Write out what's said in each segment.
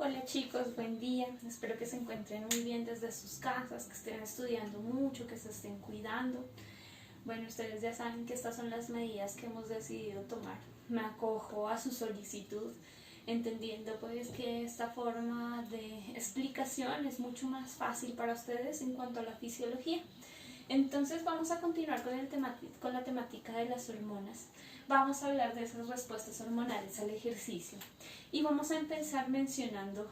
Hola chicos, buen día. Espero que se encuentren muy bien desde sus casas, que estén estudiando mucho, que se estén cuidando. Bueno, ustedes ya saben que estas son las medidas que hemos decidido tomar. Me acojo a su solicitud, entendiendo pues que esta forma de explicación es mucho más fácil para ustedes en cuanto a la fisiología. Entonces vamos a continuar con la temática de las hormonas. Vamos a hablar de esas respuestas hormonales al ejercicio y vamos a empezar mencionando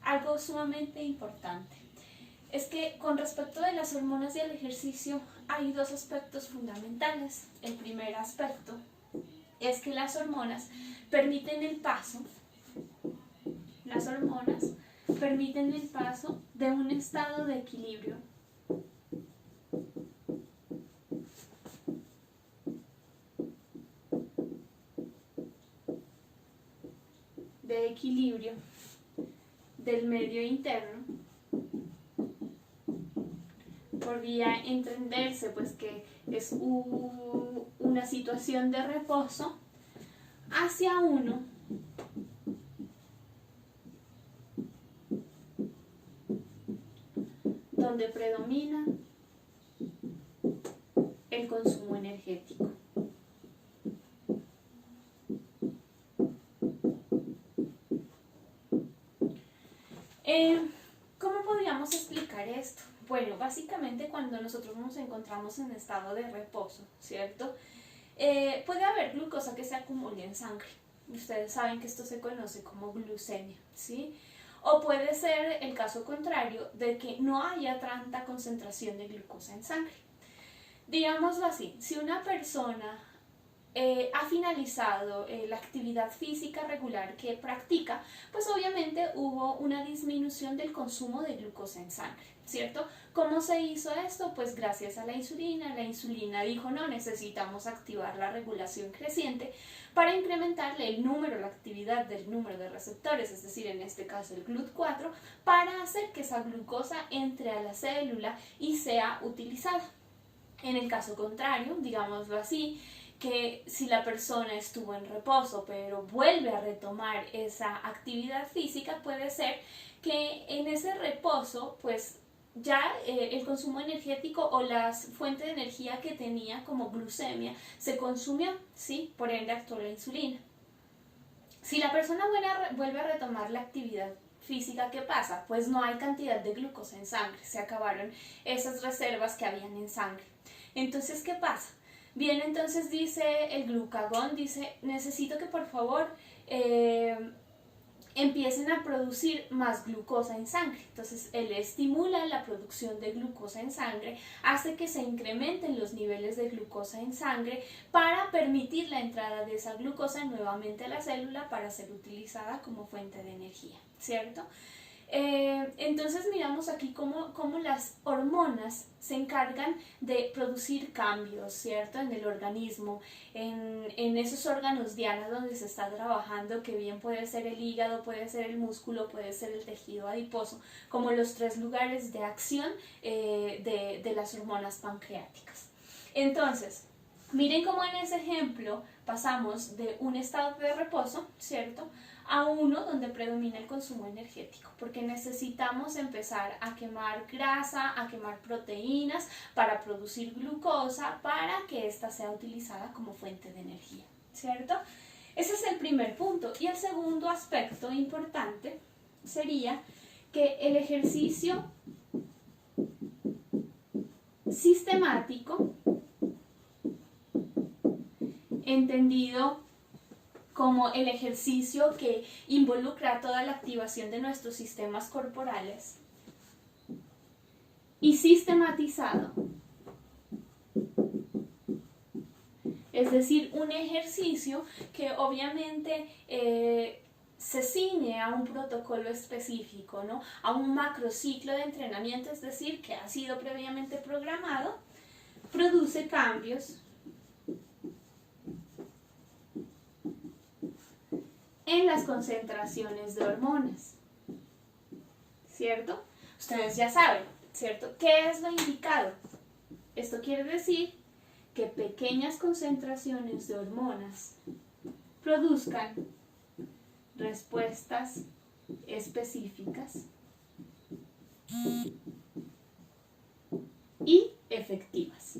algo sumamente importante. Es que con respecto de las hormonas y al ejercicio hay dos aspectos fundamentales. El primer aspecto es que las hormonas permiten el paso de un estado de equilibrio del medio interno. Podría entenderse pues que es una situación de reposo hacia uno donde predomina el consumo energético. ¿Cómo podríamos explicar esto? Bueno, básicamente cuando nosotros nos encontramos en estado de reposo, ¿cierto? Puede haber glucosa que se acumule en sangre. Ustedes saben que esto se conoce como glucemia, ¿sí? O puede ser el caso contrario de que no haya tanta concentración de glucosa en sangre. Digámoslo así, si una persona ha finalizado la actividad física regular que practica, pues obviamente hubo una disminución del consumo de glucosa en sangre, ¿cierto? ¿Cómo se hizo esto? Pues gracias a la insulina. La insulina dijo, no, necesitamos activar la regulación creciente para incrementarle el número, la actividad del número de receptores, es decir, en este caso el GLUT4, para hacer que esa glucosa entre a la célula y sea utilizada. En el caso contrario, digámoslo así, que si la persona estuvo en reposo pero vuelve a retomar esa actividad física, puede ser que en ese reposo pues ya el consumo energético o la fuente de energía que tenía como glucemia se consumió, ¿sí? Por ende actuó la insulina. Si la persona vuelve a retomar la actividad física, ¿qué pasa? Pues no hay cantidad de glucosa en sangre, se acabaron esas reservas que habían en sangre. Entonces, ¿qué pasa? Bien, entonces dice el glucagón, dice, necesito que por favor empiecen a producir más glucosa en sangre. Entonces, él estimula la producción de glucosa en sangre, hace que se incrementen los niveles de glucosa en sangre para permitir la entrada de esa glucosa nuevamente a la célula para ser utilizada como fuente de energía, ¿cierto? Entonces miramos aquí cómo las hormonas se encargan de producir cambios, ¿cierto? En el organismo, en esos órganos diana donde se está trabajando, que bien puede ser el hígado, puede ser el músculo, puede ser el tejido adiposo, como los tres lugares de acción de las hormonas pancreáticas. Entonces, miren cómo en ese ejemplo pasamos de un estado de reposo, ¿cierto?, a uno donde predomina el consumo energético, porque necesitamos empezar a quemar grasa, a quemar proteínas para producir glucosa para que ésta sea utilizada como fuente de energía, ¿cierto? Ese es el primer punto. Y el segundo aspecto importante sería que el ejercicio sistemático, entendido como el ejercicio que involucra toda la activación de nuestros sistemas corporales y sistematizado, es decir, un ejercicio que obviamente se ciñe a un protocolo específico, ¿no? A un macrociclo de entrenamiento, es decir, que ha sido previamente programado, produce cambios en las concentraciones de hormonas, ¿cierto? Ustedes ya saben, ¿cierto? ¿Qué es lo indicado? Esto quiere decir que pequeñas concentraciones de hormonas produzcan respuestas específicas y efectivas.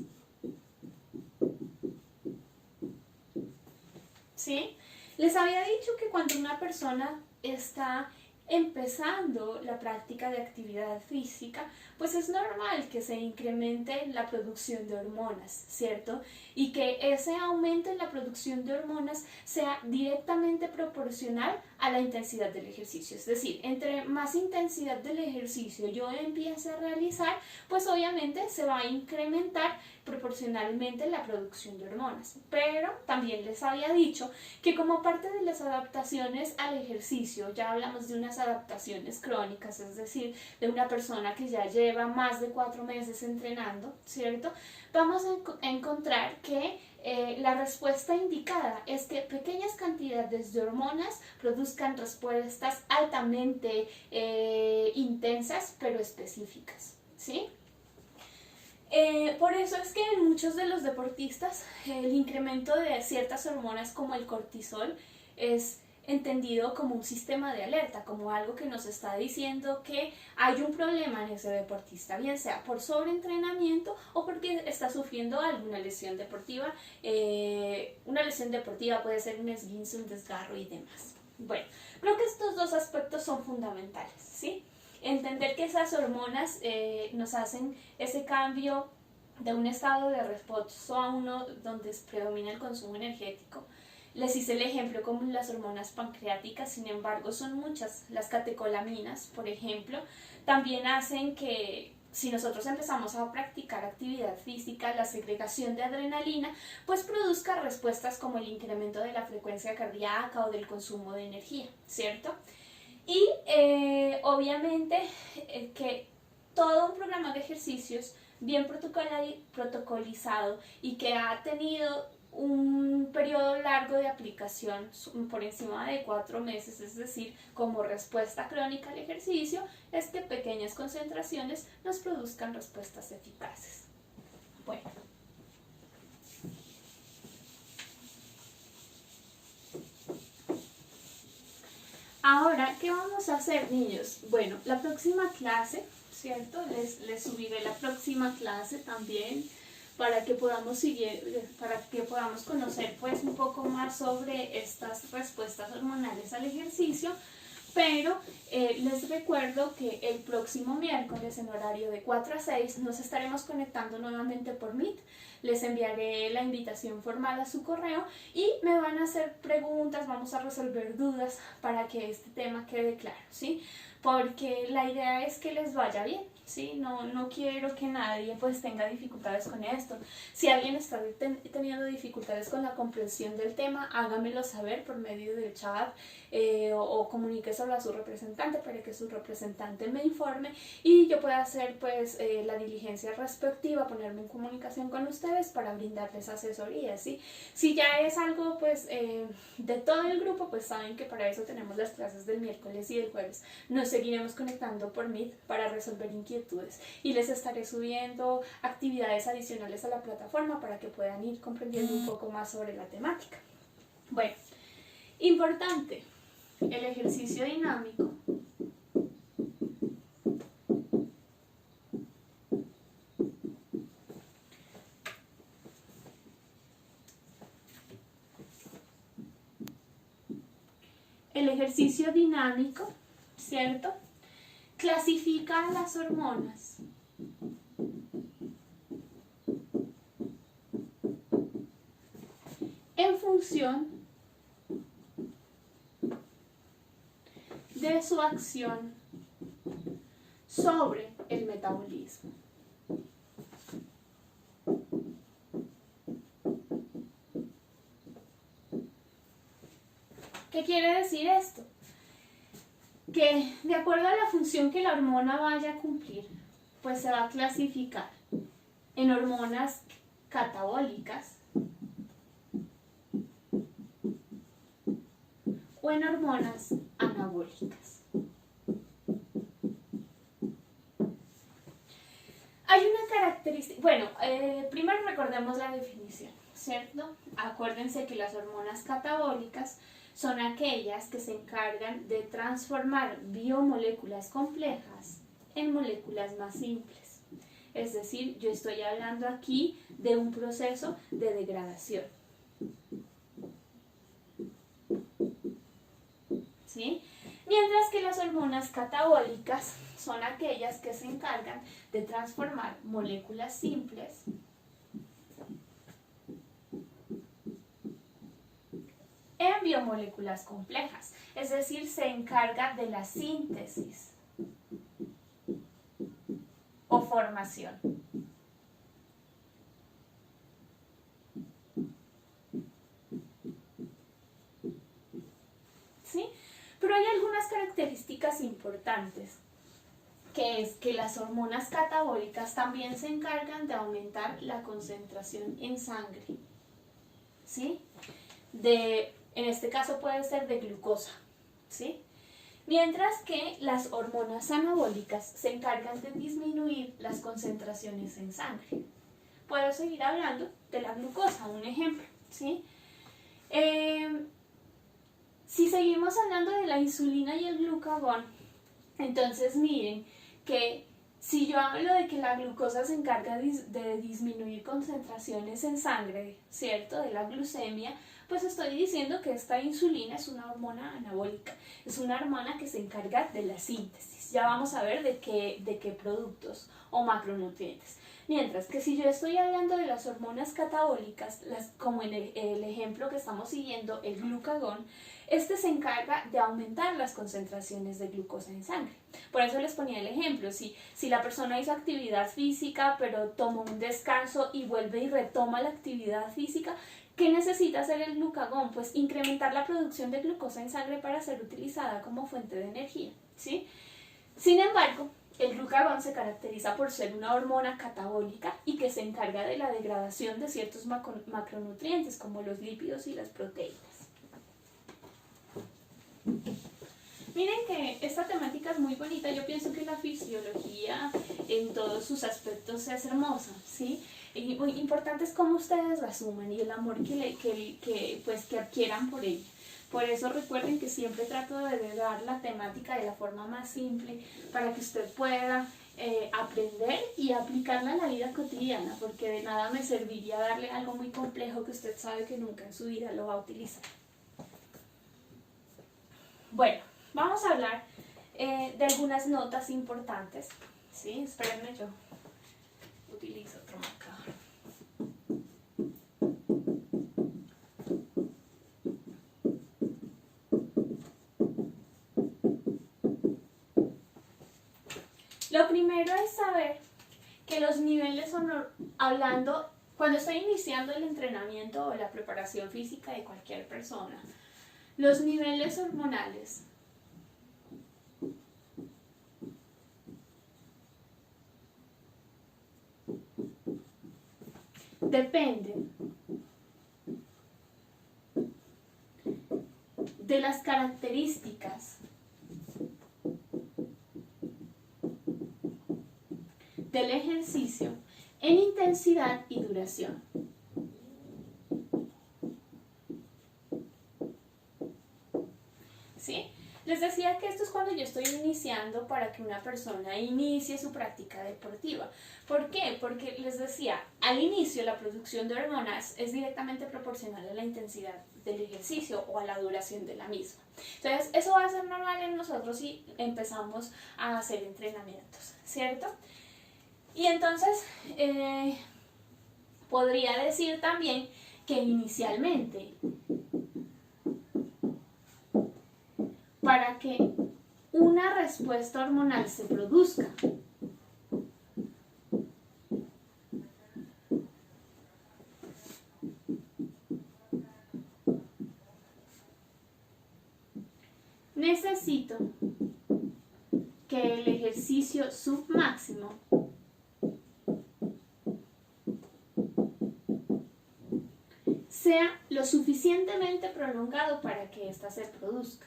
¿Sí? Les había dicho que cuando una persona está empezando la práctica de actividad física, pues es normal que se incremente la producción de hormonas, ¿cierto? Y que ese aumento en la producción de hormonas sea directamente proporcional a la intensidad del ejercicio. Es decir, entre más intensidad del ejercicio yo empiece a realizar, pues obviamente se va a incrementar proporcionalmente la producción de hormonas. Pero también les había dicho que como parte de las adaptaciones al ejercicio, ya hablamos de unas adaptaciones crónicas, es decir, de una persona que ya lleva más de 4 meses entrenando, ¿cierto? Vamos a encontrar que la respuesta indicada es que pequeñas cantidades de hormonas produzcan respuestas altamente intensas pero específicas, ¿sí? Por eso es que en muchos de los deportistas el incremento de ciertas hormonas como el cortisol es entendido como un sistema de alerta, como algo que nos está diciendo que hay un problema en ese deportista, bien sea por sobreentrenamiento o porque está sufriendo alguna lesión deportiva. Una lesión deportiva puede ser un esguince, un desgarro y demás. Bueno, creo que estos dos aspectos son fundamentales, ¿sí? Entender que esas hormonas nos hacen ese cambio de un estado de reposo a uno donde predomina el consumo energético. Les hice el ejemplo como las hormonas pancreáticas, sin embargo son muchas. Las catecolaminas, por ejemplo, también hacen que si nosotros empezamos a practicar actividad física, la segregación de adrenalina pues produzca respuestas como el incremento de la frecuencia cardíaca o del consumo de energía, ¿cierto? Y obviamente que todo un programa de ejercicios bien protocolizado y que ha tenido un periodo largo de aplicación por encima de 4 meses, es decir, como respuesta crónica al ejercicio, es que pequeñas concentraciones nos produzcan respuestas eficaces. Bueno. Ahora, ¿qué vamos a hacer, niños? Bueno, la próxima clase, ¿cierto? Les subiré la próxima clase también para que podamos conocer pues un poco más sobre estas respuestas hormonales al ejercicio. Pero les recuerdo que el próximo miércoles en horario de 4 a 6 nos estaremos conectando nuevamente por Meet. Les enviaré la invitación formal a su correo y me van a hacer preguntas, vamos a resolver dudas para que este tema quede claro, ¿sí? Porque la idea es que les vaya bien, ¿sí? No quiero que nadie pues tenga dificultades con esto. Si alguien está teniendo dificultades con la comprensión del tema, hágamelo saber por medio del chat o comuníqueselo a su representante para que su representante me informe y yo pueda hacer pues la diligencia respectiva, ponerme en comunicación con ustedes para brindarles asesoría, ¿sí? Si ya es algo pues de todo el grupo, pues saben que para eso tenemos las clases del miércoles y del jueves. Nos seguiremos conectando por Meet para resolver inquietudes y les estaré subiendo actividades adicionales a la plataforma para que puedan ir comprendiendo un poco más sobre la temática. Bueno, importante, el ejercicio dinámico ¿cierto? Clasifica las hormonas en función de su acción sobre el metabolismo. ¿Qué quiere decir esto? Que de acuerdo a la función que la hormona vaya a cumplir, pues se va a clasificar en hormonas catabólicas o en hormonas anabólicas. Hay una característica, bueno, primero recordemos la definición, ¿cierto? Acuérdense que las hormonas catabólicas son aquellas que se encargan de transformar biomoléculas complejas en moléculas más simples. Es decir, yo estoy hablando aquí de un proceso de degradación. ¿Sí? Mientras que las hormonas catabólicas son aquellas que se encargan de transformar moléculas simples en biomoléculas complejas, es decir, se encarga de la síntesis o formación. ¿Sí? Pero hay algunas características importantes, que es que las hormonas catabólicas también se encargan de aumentar la concentración en sangre, ¿sí? En este caso puede ser de glucosa, ¿sí? Mientras que las hormonas anabólicas se encargan de disminuir las concentraciones en sangre. Puedo seguir hablando de la glucosa, un ejemplo, ¿sí? Si seguimos hablando de la insulina y el glucagón, entonces miren que si yo hablo de que la glucosa se encarga de disminuir concentraciones en sangre, ¿cierto? De la glucemia, pues estoy diciendo que esta insulina es una hormona anabólica, es una hormona que se encarga de la síntesis. Ya vamos a ver de qué productos o macronutrientes. Mientras que si yo estoy hablando de las hormonas catabólicas, como en el ejemplo que estamos siguiendo, el glucagón, este se encarga de aumentar las concentraciones de glucosa en sangre. Por eso les ponía el ejemplo, si la persona hizo actividad física, pero tomó un descanso y vuelve y retoma la actividad física, ¿qué necesita hacer el glucagón? Pues incrementar la producción de glucosa en sangre para ser utilizada como fuente de energía, ¿sí? Sin embargo, el glucagón se caracteriza por ser una hormona catabólica y que se encarga de la degradación de ciertos macronutrientes como los lípidos y las proteínas. Miren que esta temática es muy bonita, yo pienso que la fisiología en todos sus aspectos es hermosa, ¿sí? Y muy importante es cómo ustedes la asumen y el amor que adquieran por ella. Por eso recuerden que siempre trato de dar la temática de la forma más simple para que usted pueda aprender y aplicarla a la vida cotidiana, porque de nada me serviría darle algo muy complejo que usted sabe que nunca en su vida lo va a utilizar. Bueno, vamos a hablar de algunas notas importantes. ¿Sí? Espérenme, yo utilizo otro marcador. Lo primero es saber que los niveles hablando, cuando estoy iniciando el entrenamiento o la preparación física de cualquier persona, los niveles hormonales dependen de las características del ejercicio en intensidad y duración. ¿Sí? Les decía que esto es cuando yo estoy iniciando para que una persona inicie su práctica deportiva. ¿Por qué? Porque les decía, al inicio la producción de hormonas es directamente proporcional a la intensidad del ejercicio o a la duración de la misma. Entonces, eso va a ser normal en nosotros si empezamos a hacer entrenamientos, ¿cierto? Y entonces, podría decir también que inicialmente, para que una respuesta hormonal se produzca, necesito que el ejercicio submáximo sea lo suficientemente prolongado para que ésta se produzca.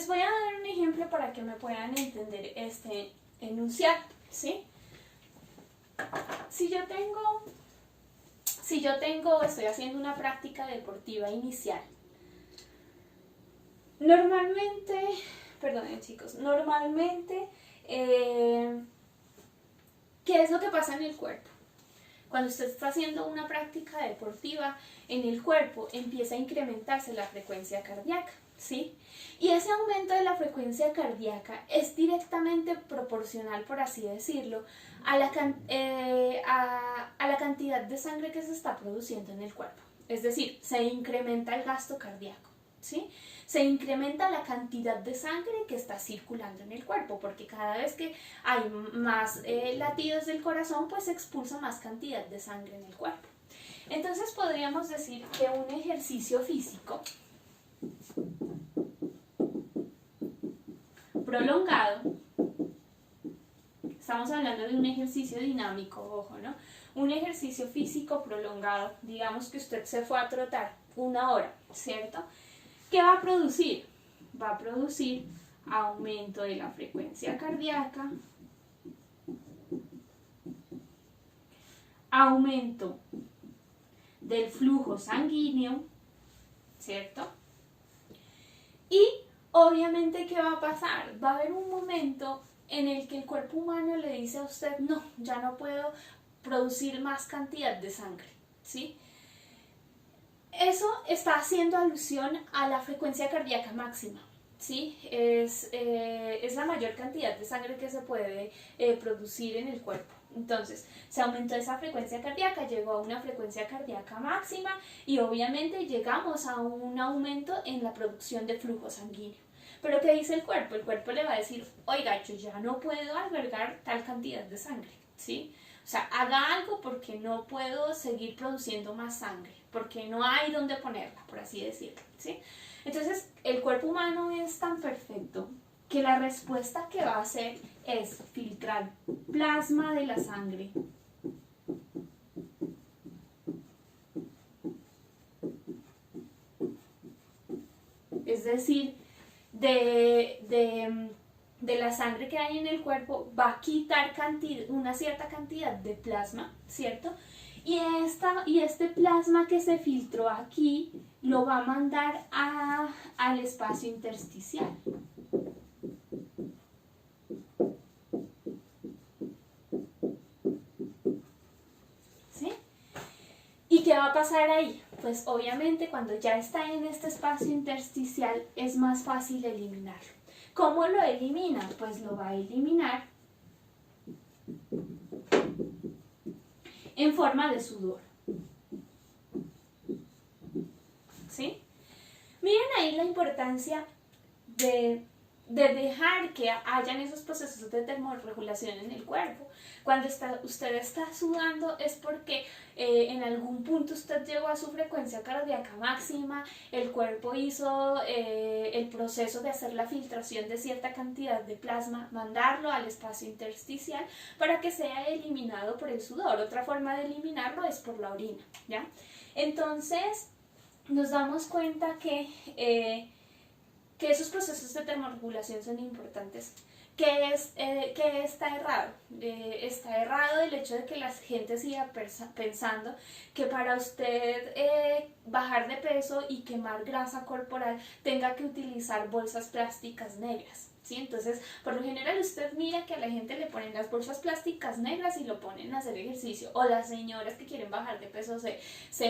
Les voy a dar un ejemplo para que me puedan entender este enunciado, ¿sí? Si yo estoy haciendo una práctica deportiva inicial, normalmente, perdonen chicos, ¿qué es lo que pasa en el cuerpo? Cuando usted está haciendo una práctica deportiva, en el cuerpo empieza a incrementarse la frecuencia cardíaca, ¿sí? Y ese aumento de la frecuencia cardíaca es directamente proporcional, por así decirlo, a la cantidad de sangre que se está produciendo en el cuerpo. Es decir, se incrementa el gasto cardíaco, ¿sí? Se incrementa la cantidad de sangre que está circulando en el cuerpo, porque cada vez que hay más latidos del corazón, pues se expulsa más cantidad de sangre en el cuerpo. Entonces podríamos decir que un ejercicio físico prolongado, estamos hablando de un ejercicio dinámico, ojo, ¿no? Un ejercicio físico prolongado, digamos que usted se fue a trotar 1 hora, ¿cierto? ¿Qué va a producir? Va a producir aumento de la frecuencia cardíaca, aumento del flujo sanguíneo, ¿cierto? Y obviamente, ¿qué va a pasar? Va a haber un momento en el que el cuerpo humano le dice a usted, no, ya no puedo producir más cantidad de sangre, ¿sí? Eso está haciendo alusión a la frecuencia cardíaca máxima, ¿sí? Es la mayor cantidad de sangre que se puede producir en el cuerpo. Entonces, se aumentó esa frecuencia cardíaca, llegó a una frecuencia cardíaca máxima y obviamente llegamos a un aumento en la producción de flujo sanguíneo. Pero ¿qué dice el cuerpo? El cuerpo le va a decir, oiga, yo ya no puedo albergar tal cantidad de sangre, ¿sí? O sea, haga algo porque no puedo seguir produciendo más sangre, porque no hay dónde ponerla, por así decirlo, ¿sí? Entonces, el cuerpo humano es tan perfecto que la respuesta que va a hacer es filtrar plasma de la sangre. Es decir, de la sangre que hay en el cuerpo va a quitar una cierta cantidad de plasma, ¿cierto? Y este plasma que se filtró aquí lo va a mandar al espacio intersticial. ¿Sí? ¿Y qué va a pasar ahí? Pues obviamente cuando ya está en este espacio intersticial es más fácil eliminarlo. ¿Cómo lo elimina? Pues lo va a eliminar en forma de sudor. ¿Sí? Miren ahí la importancia de dejar que hayan esos procesos de termorregulación en el cuerpo. Cuando usted está sudando es porque en algún punto usted llegó a su frecuencia cardíaca máxima, el cuerpo hizo el proceso de hacer la filtración de cierta cantidad de plasma, mandarlo al espacio intersticial para que sea eliminado por el sudor. Otra forma de eliminarlo es por la orina, ¿ya? Entonces nos damos cuenta que esos procesos de termorregulación son importantes. ¿Qué está errado? Está errado el hecho de que la gente siga pensando que para usted bajar de peso y quemar grasa corporal tenga que utilizar bolsas plásticas negras. ¿Sí? Entonces, por lo general usted mira que a la gente le ponen las bolsas plásticas negras y lo ponen a hacer ejercicio, o las señoras que quieren bajar de peso se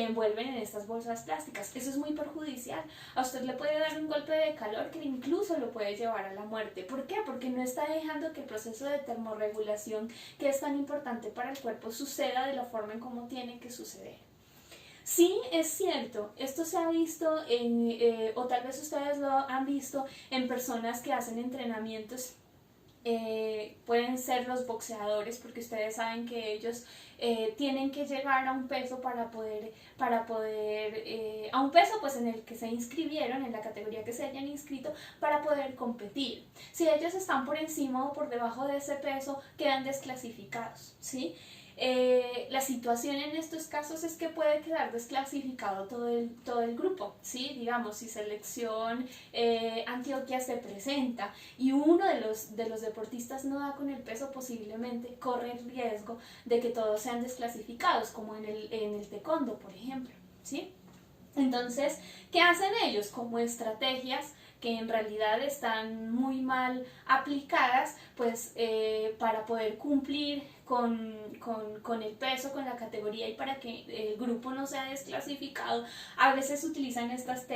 envuelven en estas bolsas plásticas. Eso es muy perjudicial. A usted le puede dar un golpe de calor que incluso lo puede llevar a la muerte. ¿Por qué? Porque no está dejando que el proceso de termorregulación, que es tan importante para el cuerpo, suceda de la forma en cómo tiene que suceder. Sí, es cierto, esto se ha visto o tal vez ustedes lo han visto en personas que hacen entrenamientos, pueden ser los boxeadores, porque ustedes saben que ellos tienen que llegar a un peso a un peso pues en el que se inscribieron, en la categoría que se hayan inscrito, para poder competir. Si ellos están por encima o por debajo de ese peso, quedan desclasificados, ¿sí? La situación en estos casos es que puede quedar desclasificado todo el grupo, ¿sí? Digamos, si selección Antioquia se presenta y uno de los deportistas no da con el peso, posiblemente corre el riesgo de que todos sean desclasificados, como en el taekwondo, por ejemplo, ¿sí? Entonces, ¿qué hacen ellos? Como estrategias que en realidad están muy mal aplicadas, pues para poder cumplir con el peso, con la categoría y para que el grupo no sea desclasificado, a veces utilizan estas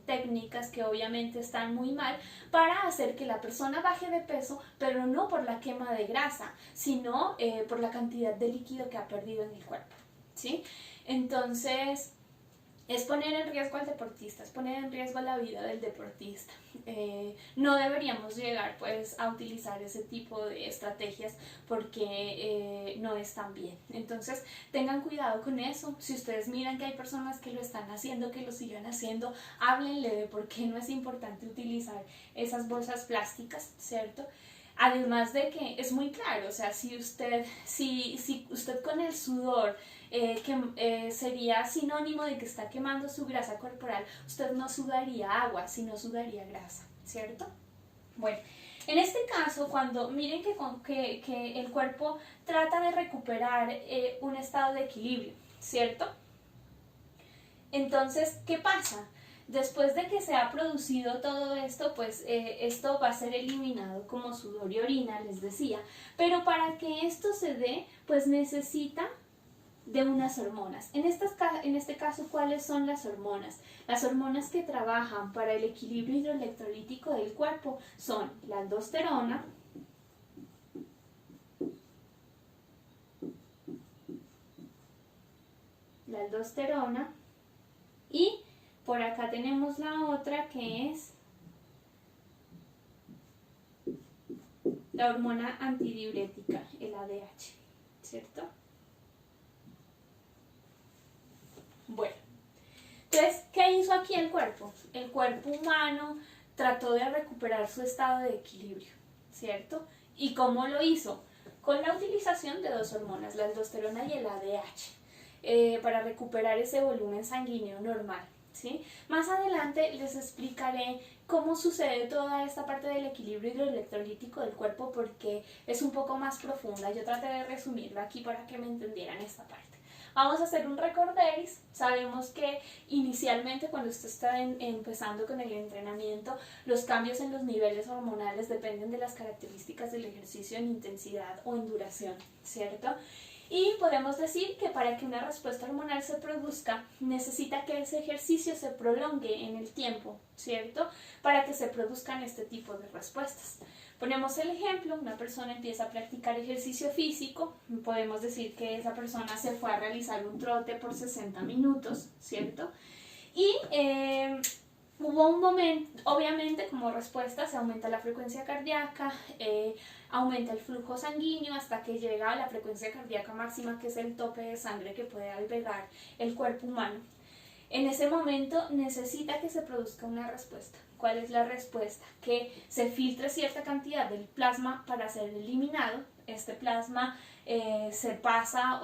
técnicas que obviamente están muy mal para hacer que la persona baje de peso, pero no por la quema de grasa, sino por la cantidad de líquido que ha perdido en el cuerpo, ¿sí? Entonces, es poner en riesgo al deportista, es poner en riesgo la vida del deportista. No deberíamos llegar pues a utilizar ese tipo de estrategias porque no están bien. Entonces tengan cuidado con eso. Si ustedes miran que hay personas que lo están haciendo, que lo sigan haciendo, háblenle de por qué no es importante utilizar esas bolsas plásticas, ¿cierto? Además de que es muy claro, o sea, si usted con el sudor sería sinónimo de que está quemando su grasa corporal, usted no sudaría agua, sino sudaría grasa, ¿cierto? Bueno, en este caso, cuando miren que el cuerpo trata de recuperar un estado de equilibrio, ¿cierto? Entonces, ¿qué pasa? Después de que se ha producido todo esto, pues esto va a ser eliminado como sudor y orina, les decía. Pero para que esto se dé, pues necesita de unas hormonas. En este caso, ¿cuáles son las hormonas? Las hormonas que trabajan para el equilibrio hidroelectrolítico del cuerpo son la aldosterona, y por acá tenemos la otra que es la hormona antidiurética, el ADH, ¿cierto? Bueno, entonces, ¿qué hizo aquí el cuerpo? El cuerpo humano trató de recuperar su estado de equilibrio, ¿cierto? ¿Y cómo lo hizo? Con la utilización de dos hormonas, la aldosterona y el ADH, para recuperar ese volumen sanguíneo normal, ¿sí? Más adelante les explicaré cómo sucede toda esta parte del equilibrio hidroelectrolítico del cuerpo porque es un poco más profunda. Yo traté de resumirlo aquí para que me entendieran esta parte. Vamos a hacer un recorderis. Sabemos que inicialmente cuando usted está empezando con el entrenamiento, los cambios en los niveles hormonales dependen de las características del ejercicio en intensidad o en duración, ¿cierto? Y podemos decir que para que una respuesta hormonal se produzca, necesita que ese ejercicio se prolongue en el tiempo, ¿cierto? Para que se produzcan este tipo de respuestas. Ponemos el ejemplo, una persona empieza a practicar ejercicio físico, podemos decir que esa persona se fue a realizar un trote por 60 minutos, ¿cierto? Y hubo un momento, obviamente como respuesta se aumenta la frecuencia cardíaca, aumenta el flujo sanguíneo hasta que llega a la frecuencia cardíaca máxima, que es el tope de sangre que puede albergar el cuerpo humano. En ese momento necesita que se produzca una respuesta. ¿Cuál es la respuesta? Que se filtre cierta cantidad del plasma para ser eliminado. Este plasma se pasa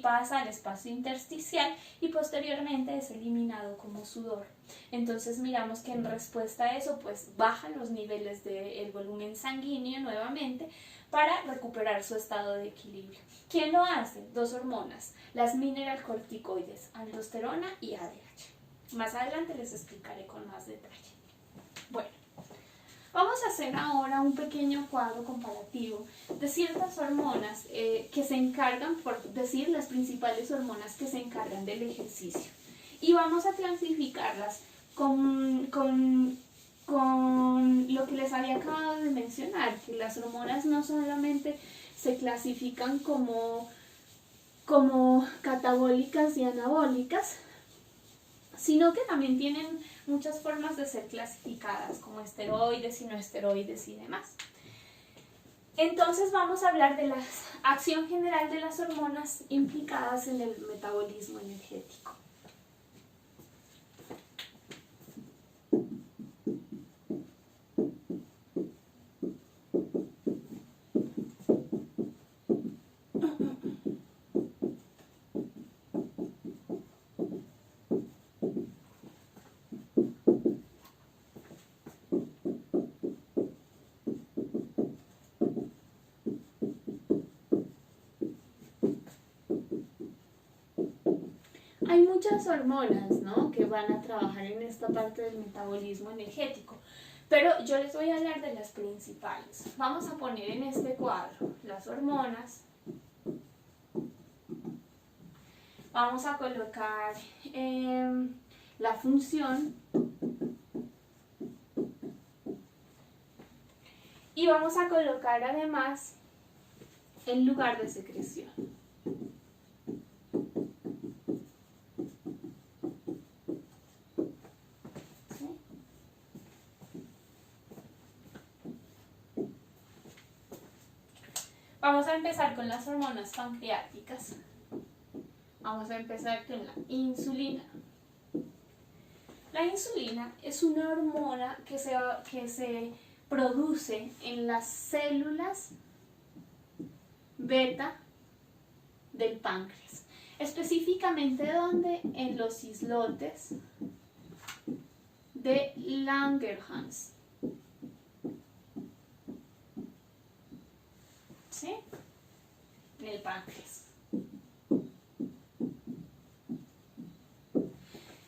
pasa al espacio intersticial y posteriormente es eliminado como sudor. Entonces miramos que en respuesta a eso pues bajan los niveles del volumen sanguíneo nuevamente para recuperar su estado de equilibrio. ¿Quién lo hace? Dos hormonas, las mineralcorticoides, aldosterona y ADH. Más adelante les explicaré con más detalle. Bueno, vamos a hacer ahora un pequeño cuadro comparativo de ciertas hormonas que se encargan, por decir, las principales hormonas que se encargan del ejercicio. Y vamos a clasificarlas con lo que les había acabado de mencionar, que las hormonas no solamente se clasifican como catabólicas y anabólicas, sino que también tienen muchas formas de ser clasificadas, como esteroides y no esteroides y demás. Entonces vamos a hablar de la acción general de las hormonas implicadas en el metabolismo energético. Hay muchas hormonas, ¿no?, que van a trabajar en esta parte del metabolismo energético, pero yo les voy a hablar de las principales. Vamos a poner en este cuadro las hormonas. Vamos a colocar la función y vamos a colocar además el lugar de secreción. ¿Sí? Vamos a empezar con las hormonas pancreáticas. Vamos a empezar con la insulina. La insulina es una hormona que se produce en las células beta del páncreas. Específicamente, ¿dónde? En los islotes de Langerhans. ¿Sí? En el páncreas.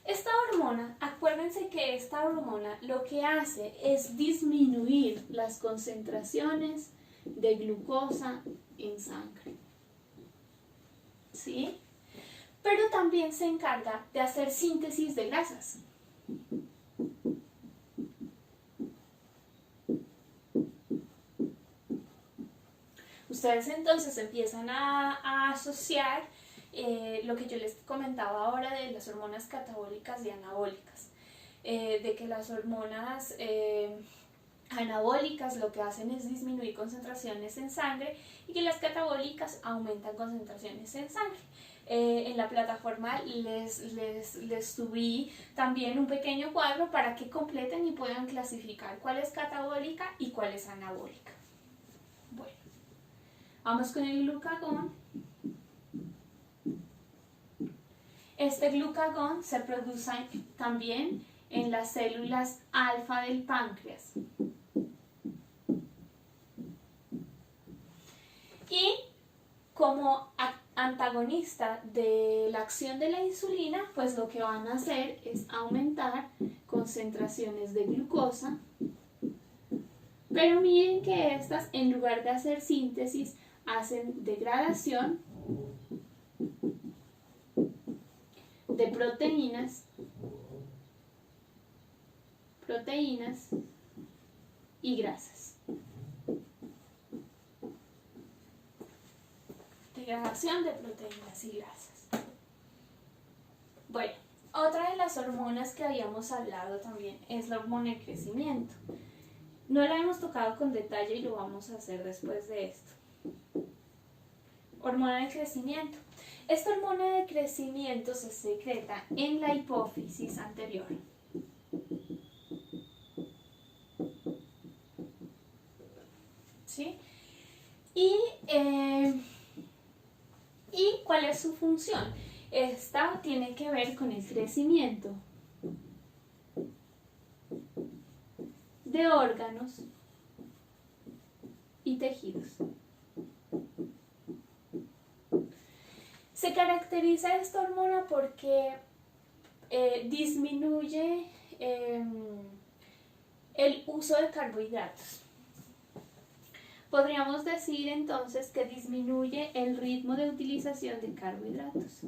Esta hormona, acuérdense que esta hormona lo que hace es disminuir las concentraciones de glucosa en sangre. ¿Sí? Pero también se encarga de hacer síntesis de grasas. Ustedes entonces empiezan a asociar lo que yo les comentaba ahora de las hormonas catabólicas y anabólicas, de que las hormonas anabólicas lo que hacen es disminuir concentraciones en sangre y que las catabólicas aumentan concentraciones en sangre. En la plataforma les subí también un pequeño cuadro para que completen y puedan clasificar cuál es catabólica y cuál es anabólica. Bueno, vamos con el glucagón. Este glucagón se produce también en las células alfa del páncreas. Y como antagonista de la acción de la insulina, pues lo que van a hacer es aumentar concentraciones de glucosa. Pero miren que estas, en lugar de hacer síntesis, hacen degradación de proteínas y grasas. Degradación de proteínas y grasas. Bueno, otra de las hormonas que habíamos hablado también es la hormona de crecimiento. No la hemos tocado con detalle y lo vamos a hacer después de esto. Hormona de crecimiento. Esta hormona de crecimiento se secreta en la hipófisis anterior. ¿Sí? ¿Y cuál es su función? Esta tiene que ver con el crecimiento de órganos y tejidos. Se caracteriza esta hormona porque disminuye el uso de carbohidratos. Podríamos decir entonces que disminuye el ritmo de utilización de carbohidratos.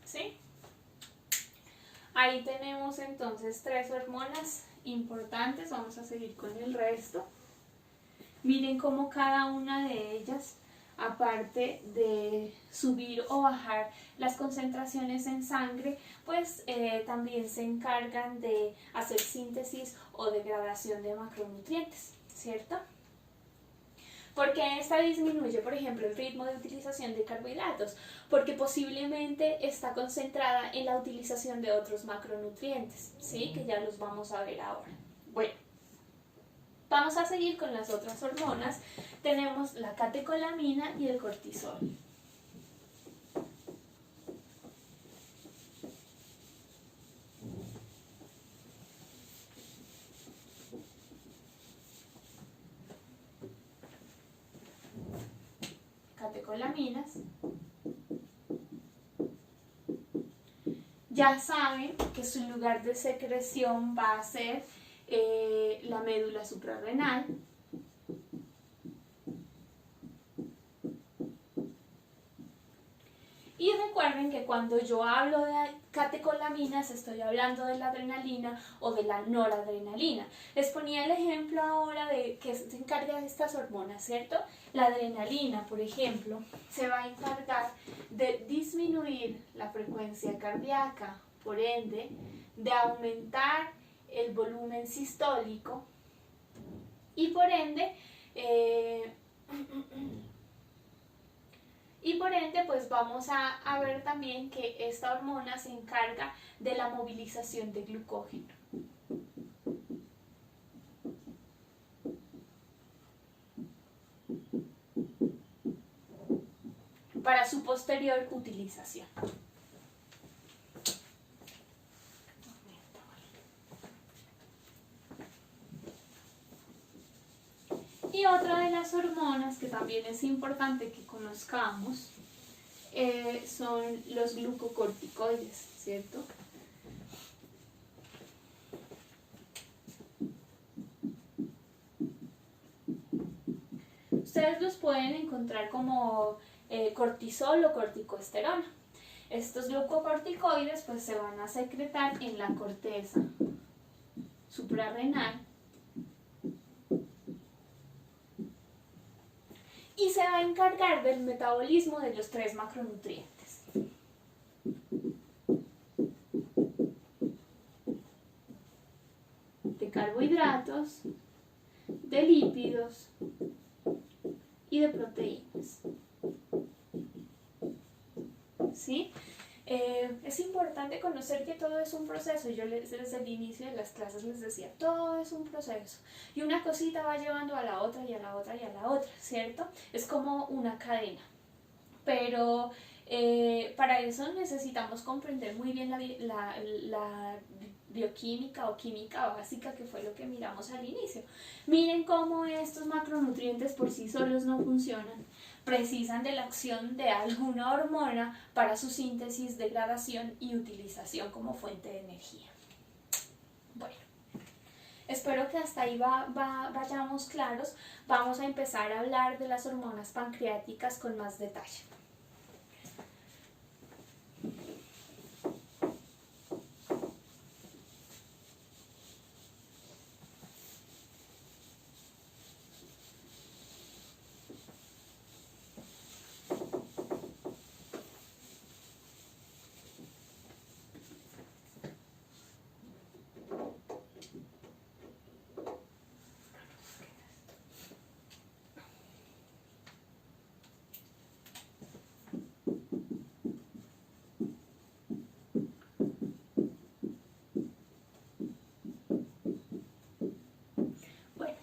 ¿Sí? Ahí tenemos entonces 3 hormonas importantes. Vamos a seguir con el resto. Miren cómo cada una de ellas, aparte de subir o bajar las concentraciones en sangre, pues también se encargan de hacer síntesis o degradación de macronutrientes, ¿cierto? Porque esta disminuye, por ejemplo, el ritmo de utilización de carbohidratos, porque posiblemente está concentrada en la utilización de otros macronutrientes, ¿sí? Que ya los vamos a ver ahora. Bueno, vamos a seguir con las otras hormonas. Tenemos la catecolamina y el cortisol. catecolaminas. Ya saben que su lugar de secreción va a ser la médula suprarrenal. Y recuerden que cuando yo hablo de catecolaminas estoy hablando de la adrenalina o de la noradrenalina. Les ponía el ejemplo ahora de que se encarga de estas hormonas, ¿cierto? La adrenalina, por ejemplo, se va a encargar de disminuir la frecuencia cardíaca, por ende, de aumentar el volumen sistólico y por ende pues vamos a ver también que esta hormona se encarga de la movilización de glucógeno. Para su posterior utilización. Y otra de las hormonas que también es importante que conozcamos son los glucocorticoides, ¿cierto? Ustedes los pueden encontrar como cortisol o corticosterona. Estos glucocorticoides pues se van a secretar en la corteza suprarrenal y se va a encargar del metabolismo de los 3 macronutrientes. De carbohidratos, de lípidos y de proteínas. ¿Sí? Es importante conocer que todo es un proceso. Yo desde el inicio de las clases les decía, todo es un proceso. Y una cosita va llevando a la otra y a la otra y a la otra, ¿cierto? Es como una cadena. Pero para eso necesitamos comprender muy bien la bioquímica o química básica, que fue lo que miramos al inicio. Miren cómo estos macronutrientes por sí solos no funcionan. Precisan de la acción de alguna hormona para su síntesis, degradación y utilización como fuente de energía. Bueno, espero que hasta ahí vayamos claros. Vamos a empezar a hablar de las hormonas pancreáticas con más detalle.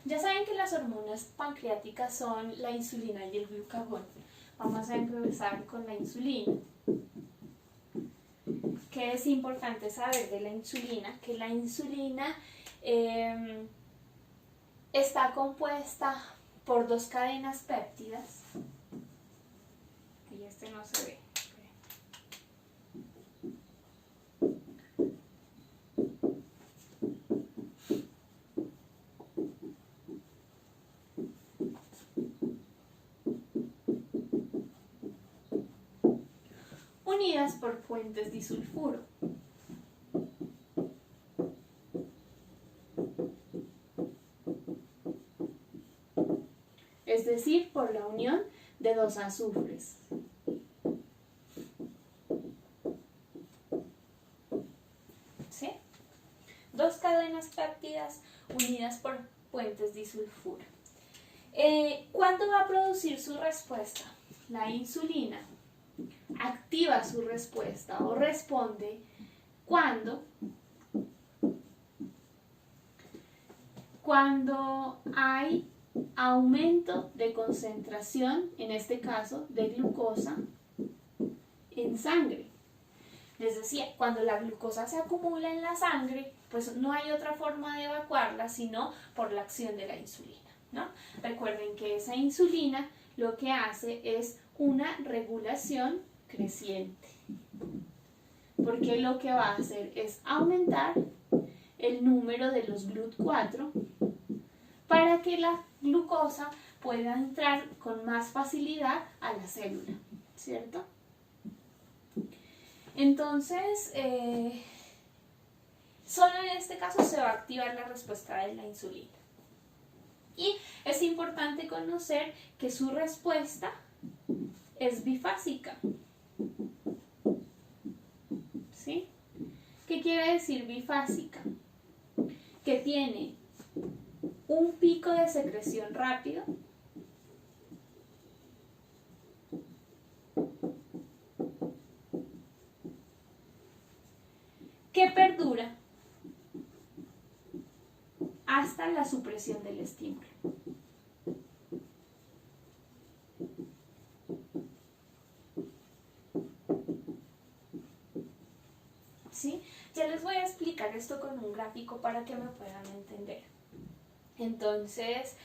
Ya saben que las hormonas pancreáticas son la insulina y el glucagón. Vamos a empezar con la insulina. ¿Qué es importante saber de la insulina? Que la insulina está compuesta por 2 cadenas péptidas. Y este no se ve. Unidas por puentes disulfuro. Es decir, por la unión de 2 azufres. ¿Sí? 2 cadenas péptidas unidas por puentes disulfuro. ¿Cuándo va a producir su respuesta? La insulina activa su respuesta o responde cuando hay aumento de concentración, en este caso de glucosa, en sangre. Les decía, cuando la glucosa se acumula en la sangre, pues no hay otra forma de evacuarla sino por la acción de la insulina, ¿no? Recuerden que esa insulina lo que hace es una regulación creciente, porque lo que va a hacer es aumentar el número de los GLUT4 para que la glucosa pueda entrar con más facilidad a la célula, ¿cierto? Entonces, solo en este caso se va a activar la respuesta de la insulina. Y es importante conocer que su respuesta es bifásica. ¿Sí? ¿Qué quiere decir bifásica? Que tiene un pico de secreción rápido que perdura hasta la supresión del estímulo. ¿Sí? Ya les voy a explicar esto con un gráfico para que me puedan entender. Entonces,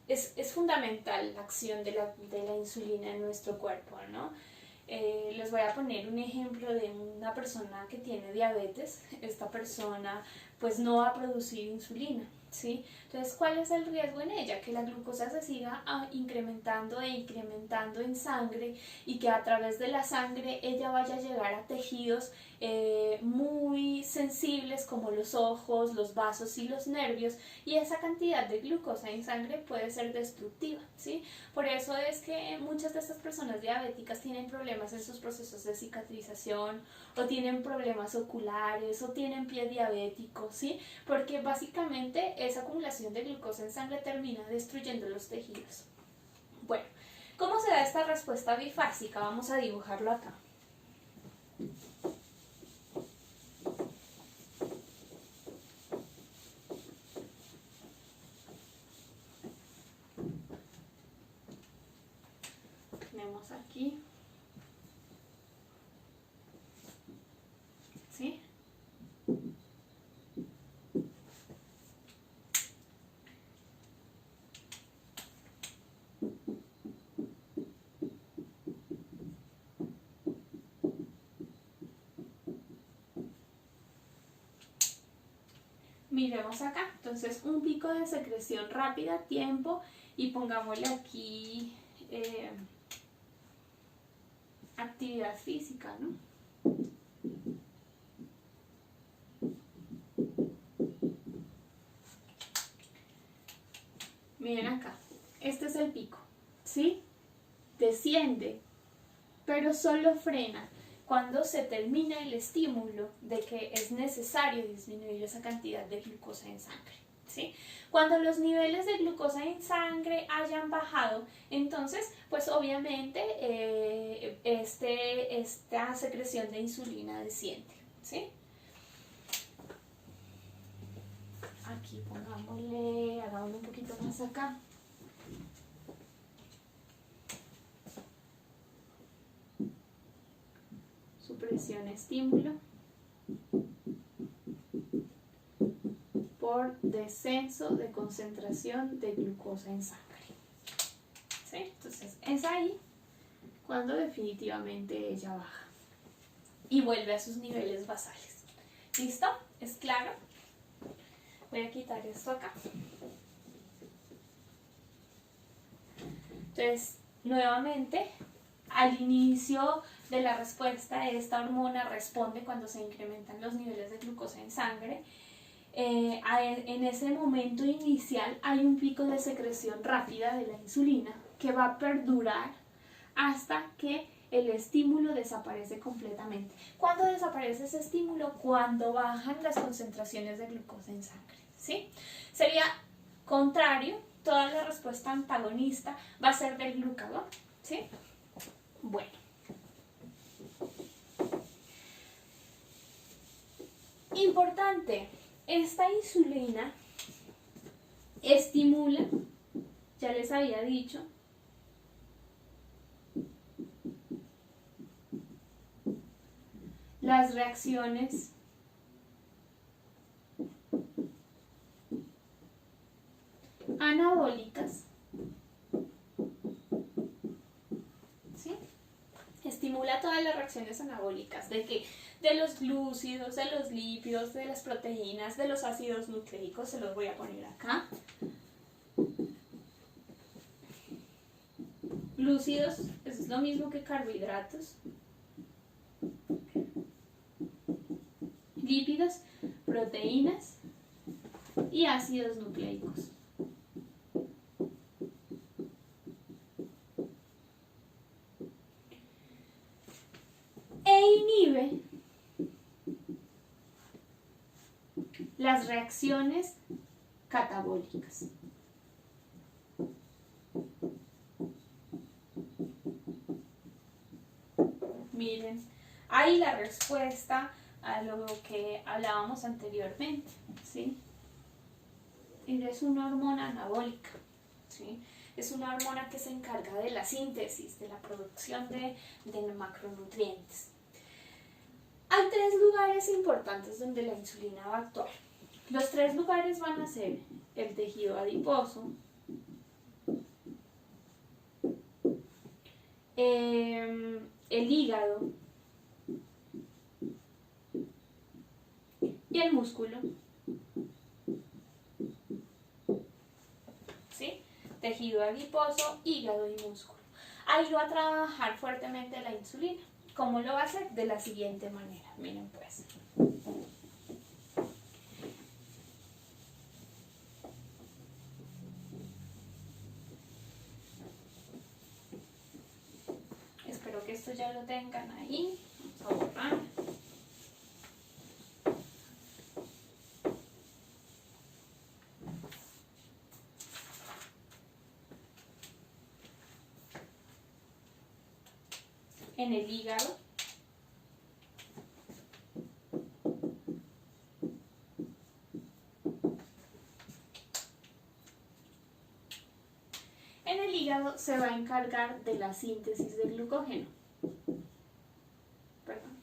es fundamental la acción de la insulina en nuestro cuerpo, ¿no? Les voy a poner un ejemplo de una persona que tiene diabetes. Esta persona pues no va a producir insulina, ¿sí? Entonces, ¿cuál es el riesgo en ella? Que la glucosa se siga incrementando e incrementando en sangre y que a través de la sangre ella vaya a llegar a tejidos muy sensibles como los ojos, los vasos y los nervios, y esa cantidad de glucosa en sangre puede ser destructiva, ¿sí? Por eso es que muchas de estas personas diabéticas tienen problemas en sus procesos de cicatrización, o tienen problemas oculares, o tienen pie diabético, ¿sí? Porque básicamente esa acumulación de glucosa en sangre termina destruyendo los tejidos. Bueno, ¿cómo se da esta respuesta bifásica? Vamos a dibujarlo acá. Tenemos aquí, ¿sí? Miremos acá, entonces un pico de secreción rápida, tiempo, y pongámosle aquí actividad física, ¿no? Miren acá, este es el pico, ¿sí? Desciende, pero solo frena cuando se termina el estímulo de que es necesario disminuir esa cantidad de glucosa en sangre, ¿sí? Cuando los niveles de glucosa en sangre hayan bajado, entonces, pues obviamente esta secreción de insulina desciende, ¿sí? Aquí pongámosle, hagámosle un poquito más acá. Supresión estímulo por descenso de concentración de glucosa en sangre, ¿sí? Entonces es ahí cuando definitivamente ella baja y vuelve a sus niveles basales. ¿Listo? ¿Es claro? Voy a quitar esto acá. Entonces, nuevamente, al inicio de la respuesta, esta hormona responde cuando se incrementan los niveles de glucosa en sangre. En ese momento inicial hay un pico de secreción rápida de la insulina que va a perdurar hasta que el estímulo desaparece completamente. ¿Cuándo desaparece ese estímulo? Cuando bajan las concentraciones de glucosa en sangre, ¿sí? Sería contrario, toda la respuesta antagonista va a ser del glucagón, ¿sí? Bueno. Importante, esta insulina estimula, ya les había dicho, las reacciones anabólicas estimula todas las reacciones anabólicas, ¿de qué? De los glúcidos, de los lípidos, de las proteínas, de los ácidos nucleicos, se los voy a poner acá. Glúcidos, eso es lo mismo que carbohidratos. Lípidos, proteínas y ácidos nucleicos. E inhibe las reacciones catabólicas. Miren, ahí la respuesta a lo que hablábamos anteriormente, ¿sí? Es una hormona anabólica, ¿sí? Es una hormona que se encarga de la síntesis, de la producción de macronutrientes. Hay 3 lugares importantes donde la insulina va a actuar. Los 3 lugares van a ser el tejido adiposo, el hígado y el músculo. ¿Sí? Tejido adiposo, hígado y músculo. Ahí va a trabajar fuertemente la insulina. ¿Cómo lo va a hacer? De la siguiente manera. Miren pues. Espero que esto ya lo tengan ahí. Vamos a borrar. En el hígado se va a encargar de la síntesis de glucógeno. Perdón.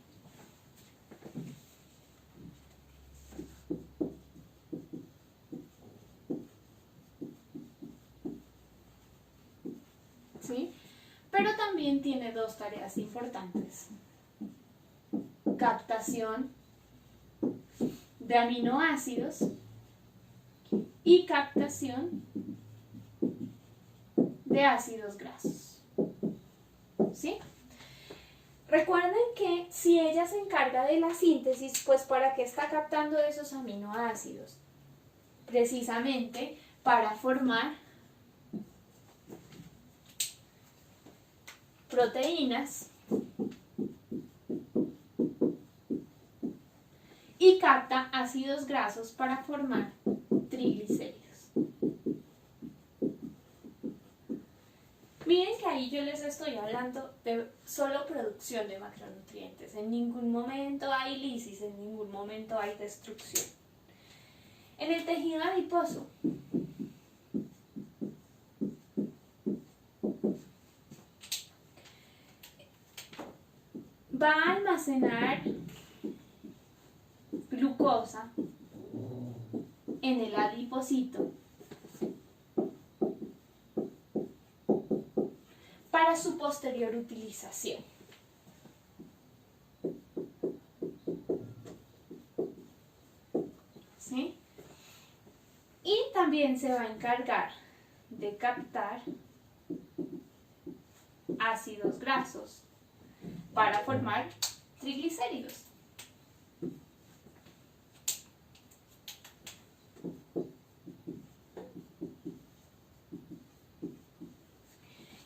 ¿Sí? Pero también tiene 2 tareas importantes. Captación de aminoácidos y captación de ácidos grasos. ¿Sí? Recuerden que si ella se encarga de la síntesis, pues ¿para qué está captando esos aminoácidos? Precisamente para formar proteínas y capta ácidos grasos para formar triglicéridos. Miren que ahí yo les estoy hablando de solo producción de macronutrientes. En ningún momento hay lisis, en ningún momento hay destrucción. En el tejido adiposo, va a almacenar glucosa en el adipocito para su posterior utilización. ¿Sí? Y también se va a encargar de captar ácidos grasos para formar triglicéridos.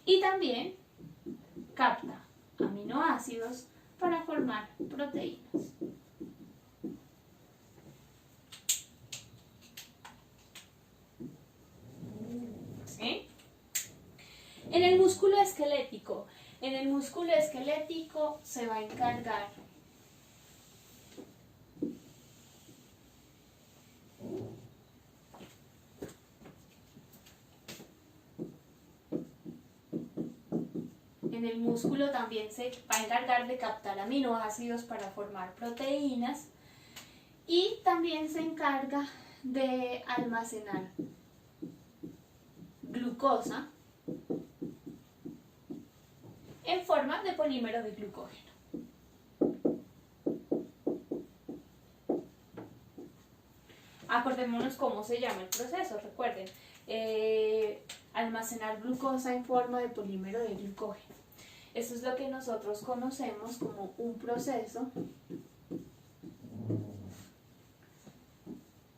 Y también capta aminoácidos para formar proteínas. ¿Sí? En el músculo esquelético se va a encargar también se va a encargar de captar aminoácidos para formar proteínas y también se encarga de almacenar glucosa en forma de polímero de glucógeno. Acordémonos cómo se llama el proceso, recuerden, almacenar glucosa en forma de polímero de glucógeno. Eso es lo que nosotros conocemos como un proceso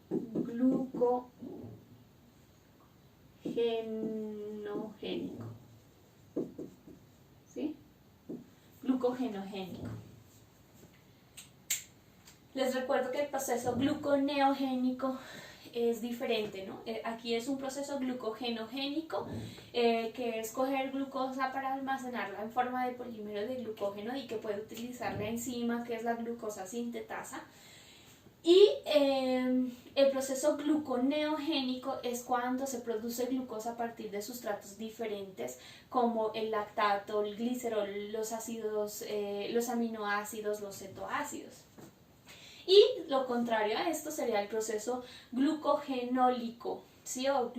glucogenogénico. ¿Sí? Glucogenogénico. Les recuerdo que el proceso gluconeogénico es diferente, ¿no? Aquí es un proceso glucogenogénico, que es coger glucosa para almacenarla en forma de polímero de glucógeno y que puede utilizar la enzima que es la glucosa sintetasa. Y el proceso gluconeogénico es cuando se produce glucosa a partir de sustratos diferentes como el lactato, el glicerol, los ácidos, los aminoácidos, los cetoácidos. Y lo contrario a esto sería el proceso glucogenólico, ¿sí? O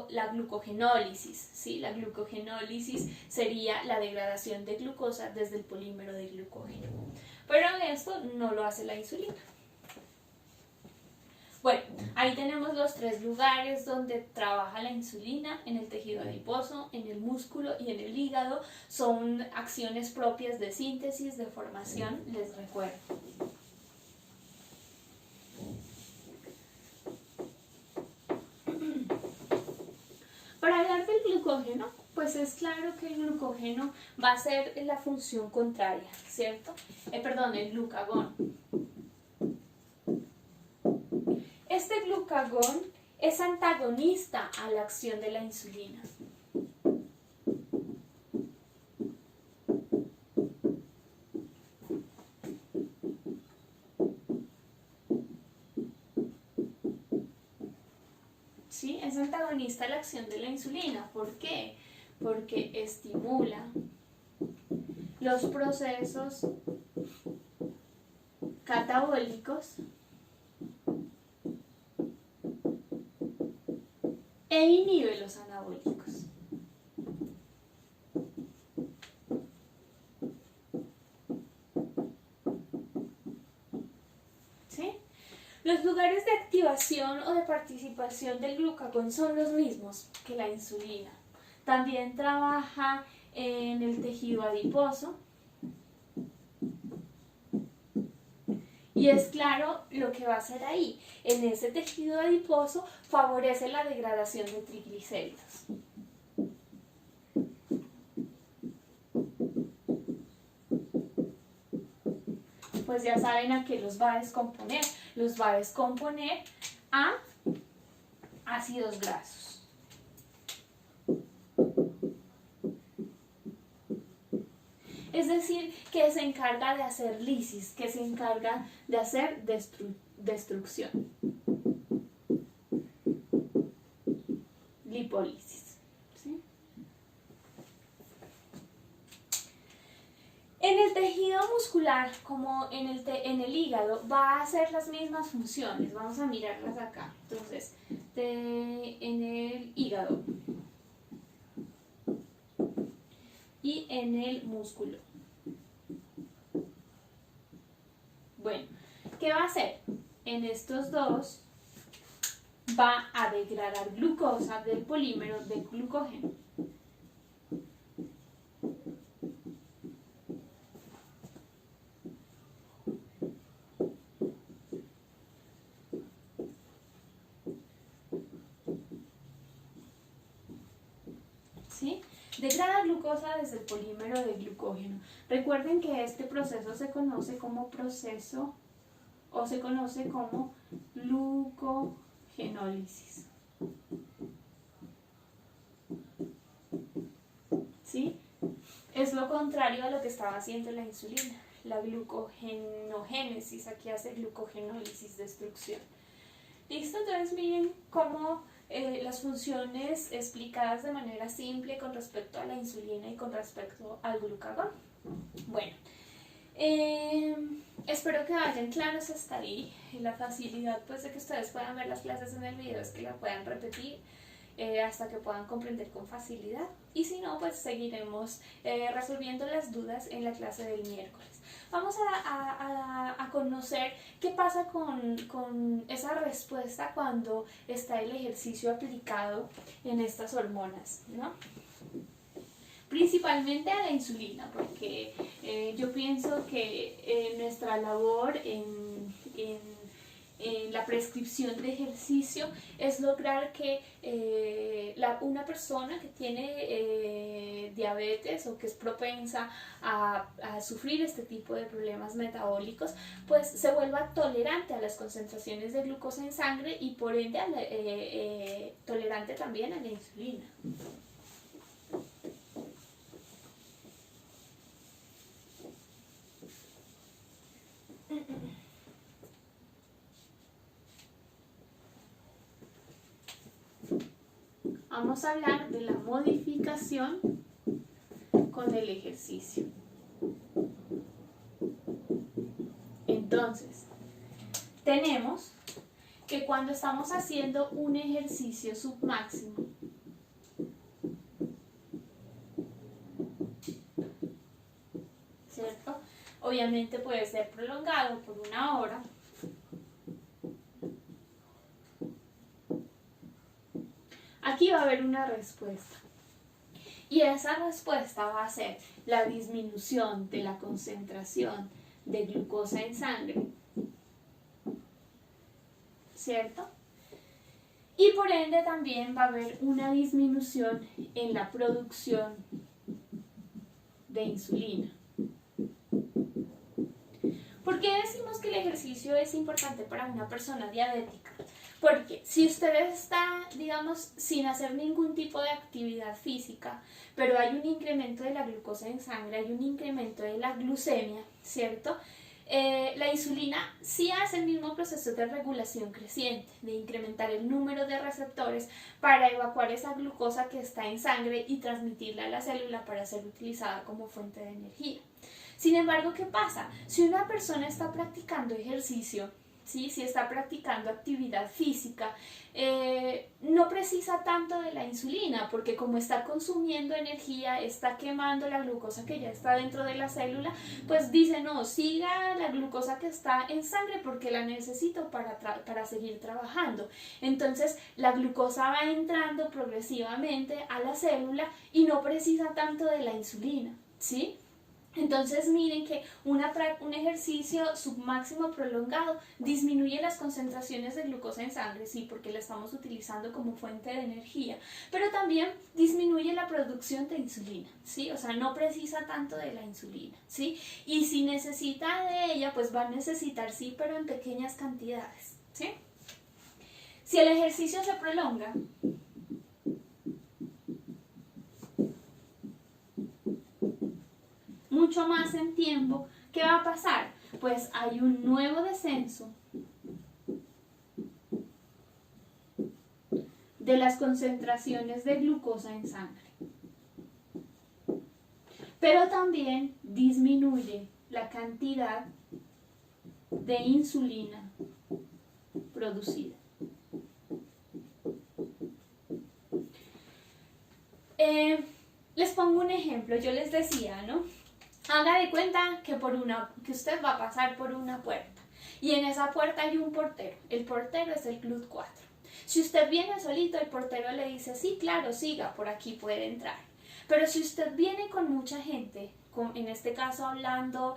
la glucogenólisis, ¿sí? La glucogenólisis sería la degradación de glucosa desde el polímero de glucógeno. Pero esto no lo hace la insulina. Bueno, ahí tenemos los 3 lugares donde trabaja la insulina: en el tejido adiposo, en el músculo y en el hígado. Son acciones propias de síntesis, de formación, les recuerdo. Para hablar del glucógeno, pues es claro que el glucógeno va a ser la función contraria, ¿cierto? El glucagón. Este glucagón es antagonista a la acción de la insulina. ¿Sí? Es antagonista a la acción de la insulina. ¿Por qué? Porque estimula los procesos catabólicos e inhibe los anabólicos. ¿Sí? Los lugares de activación o de participación del glucagón son los mismos que la insulina. También trabaja en el tejido adiposo. Y es claro lo que va a hacer ahí. En ese tejido adiposo favorece la degradación de triglicéridos. Pues ya saben a qué los va a descomponer. Los va a descomponer a ácidos grasos. Es decir, que se encarga de hacer lisis, que se encarga de hacer destrucción. Lipólisis. ¿Sí? En el tejido muscular, como en el hígado, va a hacer las mismas funciones. Vamos a mirarlas acá. Entonces, en el hígado y en el músculo. Bueno, ¿qué va a hacer? En estos dos va a degradar glucosa del polímero de glucógeno. ¿Sí? Degrada glucosa desde el polímero de glucógeno. Recuerden que este proceso se conoce como proceso o se conoce como glucogenólisis. ¿Sí? Es lo contrario a lo que estaba haciendo la insulina. La glucogenogénesis aquí hace glucogenólisis, destrucción. ¿Listo? Entonces miren cómo las funciones explicadas de manera simple con respecto a la insulina y con respecto al glucagón. Bueno, espero que vayan claros hasta ahí. La facilidad pues de que ustedes puedan ver las clases en el video es que la puedan repetir hasta que puedan comprender con facilidad. Y si no, pues seguiremos resolviendo las dudas en la clase del miércoles. Vamos a conocer qué pasa con esa respuesta cuando está el ejercicio aplicado en estas hormonas, ¿no? Principalmente a la insulina, porque yo pienso que nuestra labor en la prescripción de ejercicio es lograr que una persona que tiene diabetes o que es propensa a sufrir este tipo de problemas metabólicos, pues se vuelva tolerante a las concentraciones de glucosa en sangre y por ende tolerante también a la insulina. Vamos a hablar de la modificación con el ejercicio. Entonces, tenemos que cuando estamos haciendo un ejercicio submáximo, ¿cierto? Obviamente puede ser prolongado por 1 hora. Aquí va a haber una respuesta. Y esa respuesta va a ser la disminución de la concentración de glucosa en sangre, ¿cierto? Y por ende también va a haber una disminución en la producción de insulina. ¿Por qué decimos que el ejercicio es importante para una persona diabética? Porque si usted está, digamos, sin hacer ningún tipo de actividad física, pero hay un incremento de la glucosa en sangre, hay un incremento de la glucemia, ¿cierto? La insulina sí hace el mismo proceso de regulación creciente, de incrementar el número de receptores para evacuar esa glucosa que está en sangre y transmitirla a la célula para ser utilizada como fuente de energía. Sin embargo, ¿qué pasa? Si una persona está practicando ejercicio, ¿sí? Si está practicando actividad física, no precisa tanto de la insulina, porque como está consumiendo energía, está quemando la glucosa que ya está dentro de la célula, pues dice, no, siga la glucosa que está en sangre porque la necesito para seguir trabajando. Entonces la glucosa va entrando progresivamente a la célula y no precisa tanto de la insulina, ¿sí? Entonces miren que un ejercicio submáximo prolongado disminuye las concentraciones de glucosa en sangre, sí, porque la estamos utilizando como fuente de energía, pero también disminuye la producción de insulina, ¿sí? O sea, no precisa tanto de la insulina, ¿sí? Y si necesita de ella, pues va a necesitar, sí, pero en pequeñas cantidades, ¿sí? Si el ejercicio se prolonga, mucho más en tiempo, ¿qué va a pasar? Pues hay un nuevo descenso de las concentraciones de glucosa en sangre, pero también disminuye la cantidad de insulina producida. Les pongo un ejemplo, yo les decía, ¿no? Haga de cuenta que usted va a pasar por una puerta y en esa puerta hay un portero. El portero es el Club 4. Si usted viene solito, el portero le dice, sí, claro, siga, por aquí puede entrar. Pero si usted viene con mucha gente, en este caso hablando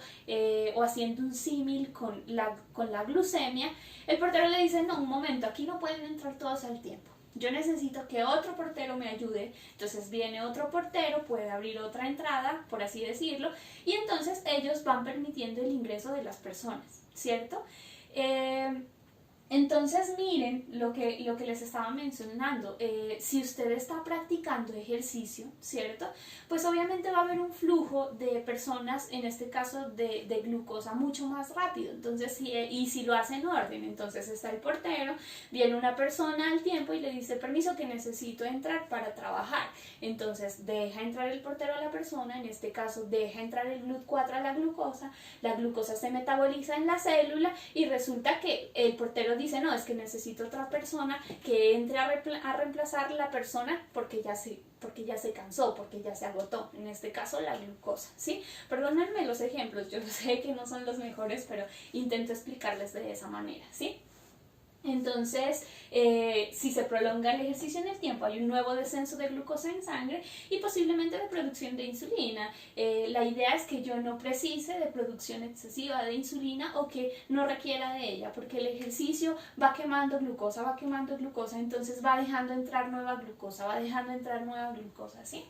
o haciendo un símil con la glucemia, el portero le dice, no, un momento, aquí no pueden entrar todos al tiempo. Yo necesito que otro portero me ayude, entonces viene otro portero, puede abrir otra entrada, por así decirlo, y entonces ellos van permitiendo el ingreso de las personas, ¿cierto? Entonces miren lo que les estaba mencionando, si usted está practicando ejercicio, ¿cierto? Pues obviamente va a haber un flujo de personas, en este caso de glucosa mucho más rápido, entonces y si lo hace en orden, entonces está el portero, viene una persona al tiempo y le dice, permiso que necesito entrar para trabajar, entonces deja entrar el portero a la persona, en este caso deja entrar el GLUT4 a la glucosa se metaboliza en la célula y resulta que el portero personas dicen, no, es que necesito otra persona que entre a reemplazar la persona porque ya se cansó, porque ya se agotó, en este caso la glucosa, ¿sí? Perdónenme los ejemplos, yo sé que no son los mejores, pero intento explicarles de esa manera, ¿sí? Entonces, si se prolonga el ejercicio en el tiempo, hay un nuevo descenso de glucosa en sangre y posiblemente de producción de insulina. La idea es que yo no precise de producción excesiva de insulina o que no requiera de ella, porque el ejercicio va quemando glucosa, entonces va dejando entrar nueva glucosa, ¿sí?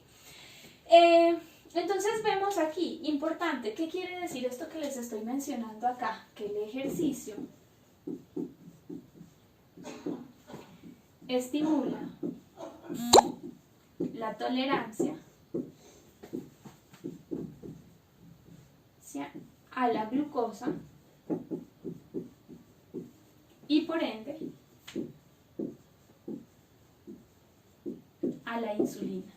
Entonces vemos aquí, importante, ¿qué quiere decir esto que les estoy mencionando acá? Que el ejercicio estimula la tolerancia a la glucosa y por ende a la insulina.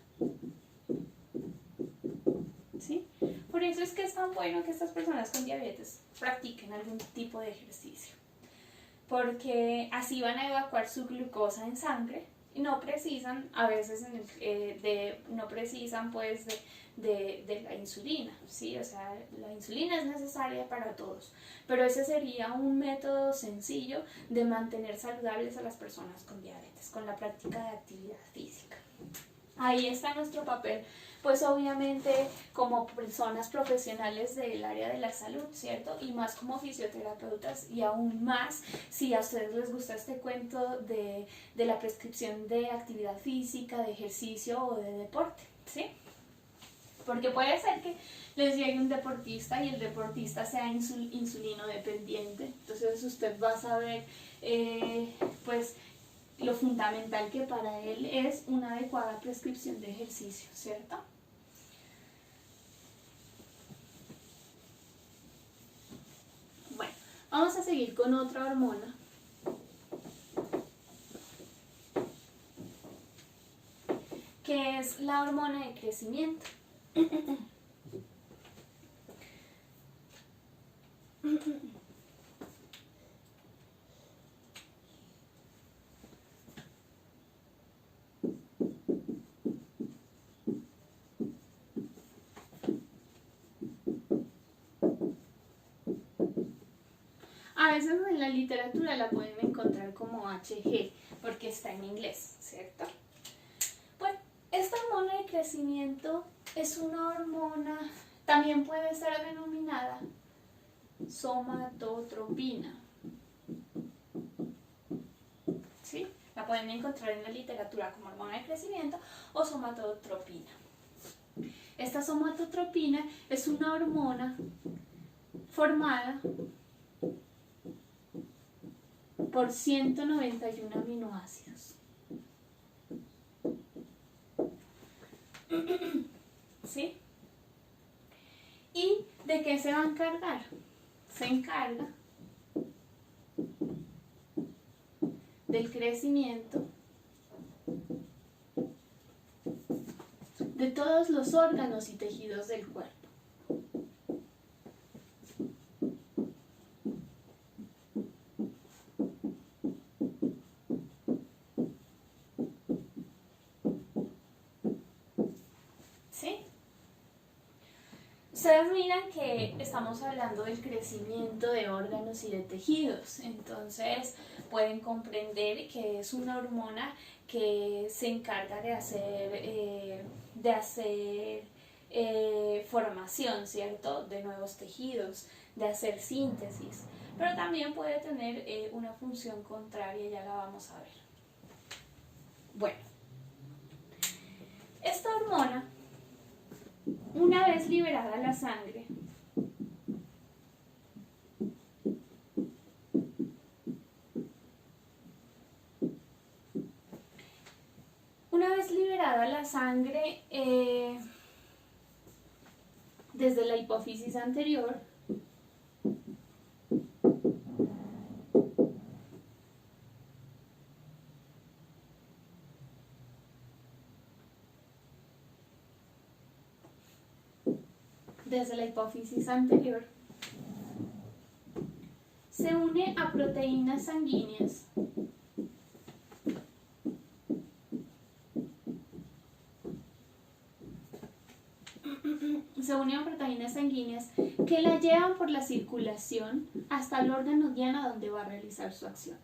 ¿Sí? Por eso es que es tan bueno que estas personas con diabetes practiquen algún tipo de ejercicio, porque así van a evacuar su glucosa en sangre y no precisan, a veces no precisan pues de la insulina, ¿sí? O sea, la insulina es necesaria para todos, pero ese sería un método sencillo de mantener saludables a las personas con diabetes, con la práctica de actividad física. Ahí está nuestro papel, pues obviamente como personas profesionales del área de la salud, ¿cierto? Y más como fisioterapeutas, y aún más si a ustedes les gusta este cuento de la prescripción de actividad física, de ejercicio o de deporte, ¿sí? Porque puede ser que les llegue un deportista y el deportista sea insulino dependiente, entonces usted va a saber, pues, lo fundamental que para él es una adecuada prescripción de ejercicio, ¿cierto? Bueno, vamos a seguir con otra hormona. Que es la hormona de crecimiento. A veces en la literatura la pueden encontrar como HG, porque está en inglés, ¿cierto? Bueno, esta hormona de crecimiento es una hormona, también puede ser denominada somatotropina, ¿sí? La pueden encontrar en la literatura como hormona de crecimiento o somatotropina. Esta somatotropina es una hormona formada por 191 aminoácidos. ¿Sí? ¿Y de qué se va a encargar? Se encarga del crecimiento de todos los órganos y tejidos del cuerpo. ¿Sí? Ustedes miran que estamos hablando del crecimiento de órganos y de tejidos, entonces pueden comprender que es una hormona que se encarga de hacer formación, ¿cierto?, de nuevos tejidos, de hacer síntesis, pero también puede tener una función contraria, ya la vamos a ver. Bueno, esta hormona, una vez liberada la sangre, desde la hipófisis anterior, se une a proteínas sanguíneas que la llevan por la circulación hasta el órgano diana donde va a realizar su acción.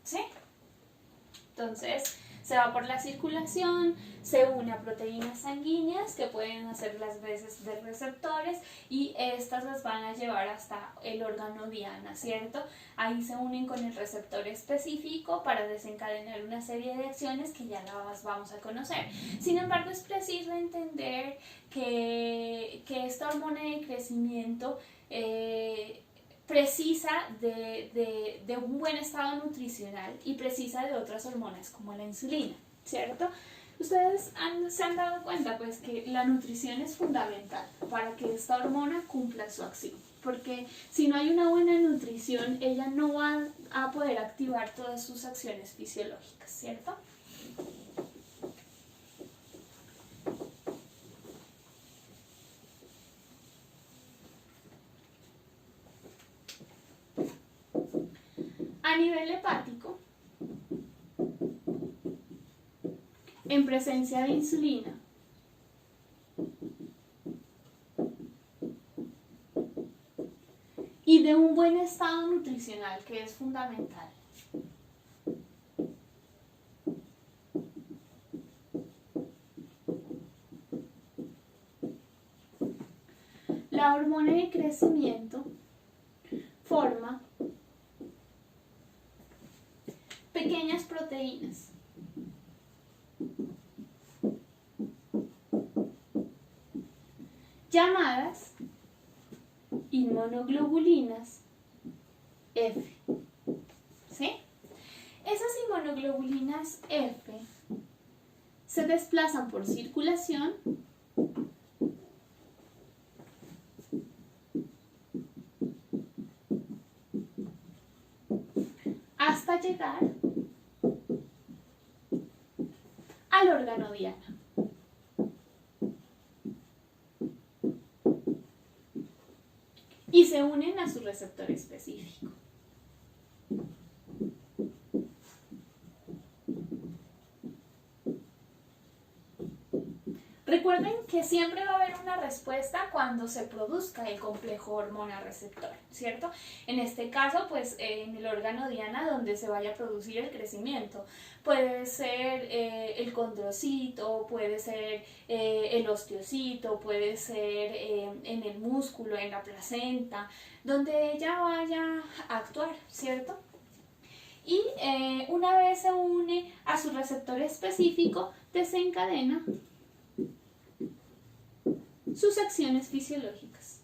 ¿Sí? Entonces, se va por la circulación, se une a proteínas sanguíneas que pueden hacer las veces de receptores y estas las van a llevar hasta el órgano diana, ¿cierto? Ahí se unen con el receptor específico para desencadenar una serie de acciones que ya las vamos a conocer. Sin embargo, es preciso entender que esta hormona de crecimiento precisa de un buen estado nutricional y precisa de otras hormonas como la insulina, ¿cierto? Ustedes se han dado cuenta pues que la nutrición es fundamental para que esta hormona cumpla su acción, porque si no hay una buena nutrición, ella no va a poder activar todas sus acciones fisiológicas, ¿cierto? A nivel hepático, en presencia de insulina, y de un buen estado nutricional, que es fundamental, la hormona de crecimiento forma pequeñas proteínas llamadas inmunoglobulinas F. ¿Sí? Esas inmunoglobulinas F se desplazan por circulación hasta llegar al órgano diana. Y se unen a su receptor específico. Recuerden que siempre va a haber una respuesta cuando se produzca el complejo hormona-receptor, ¿cierto? En este caso, pues en el órgano diana donde se vaya a producir el crecimiento. Puede ser el condrocito, puede ser el osteocito, puede ser en el músculo, en la placenta, donde ella vaya a actuar, ¿cierto? Y una vez se une a su receptor específico, desencadena sus acciones fisiológicas.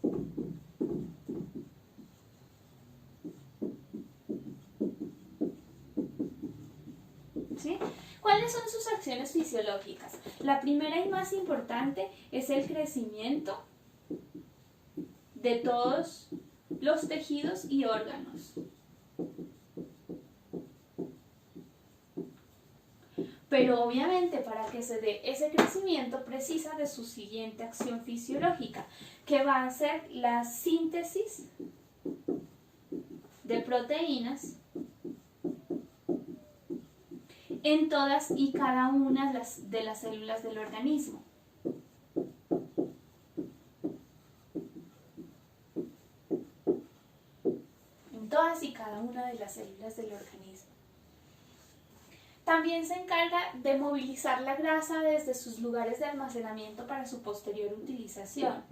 ¿Sí? ¿Cuáles son sus acciones fisiológicas? La primera y más importante es el crecimiento de todos los tejidos y órganos. Pero obviamente para que se dé ese crecimiento precisa de su siguiente acción fisiológica, que va a ser la síntesis de proteínas en todas y cada una de las células del organismo. En todas y cada una de las células del organismo. También se encarga de movilizar la grasa desde sus lugares de almacenamiento para su posterior utilización.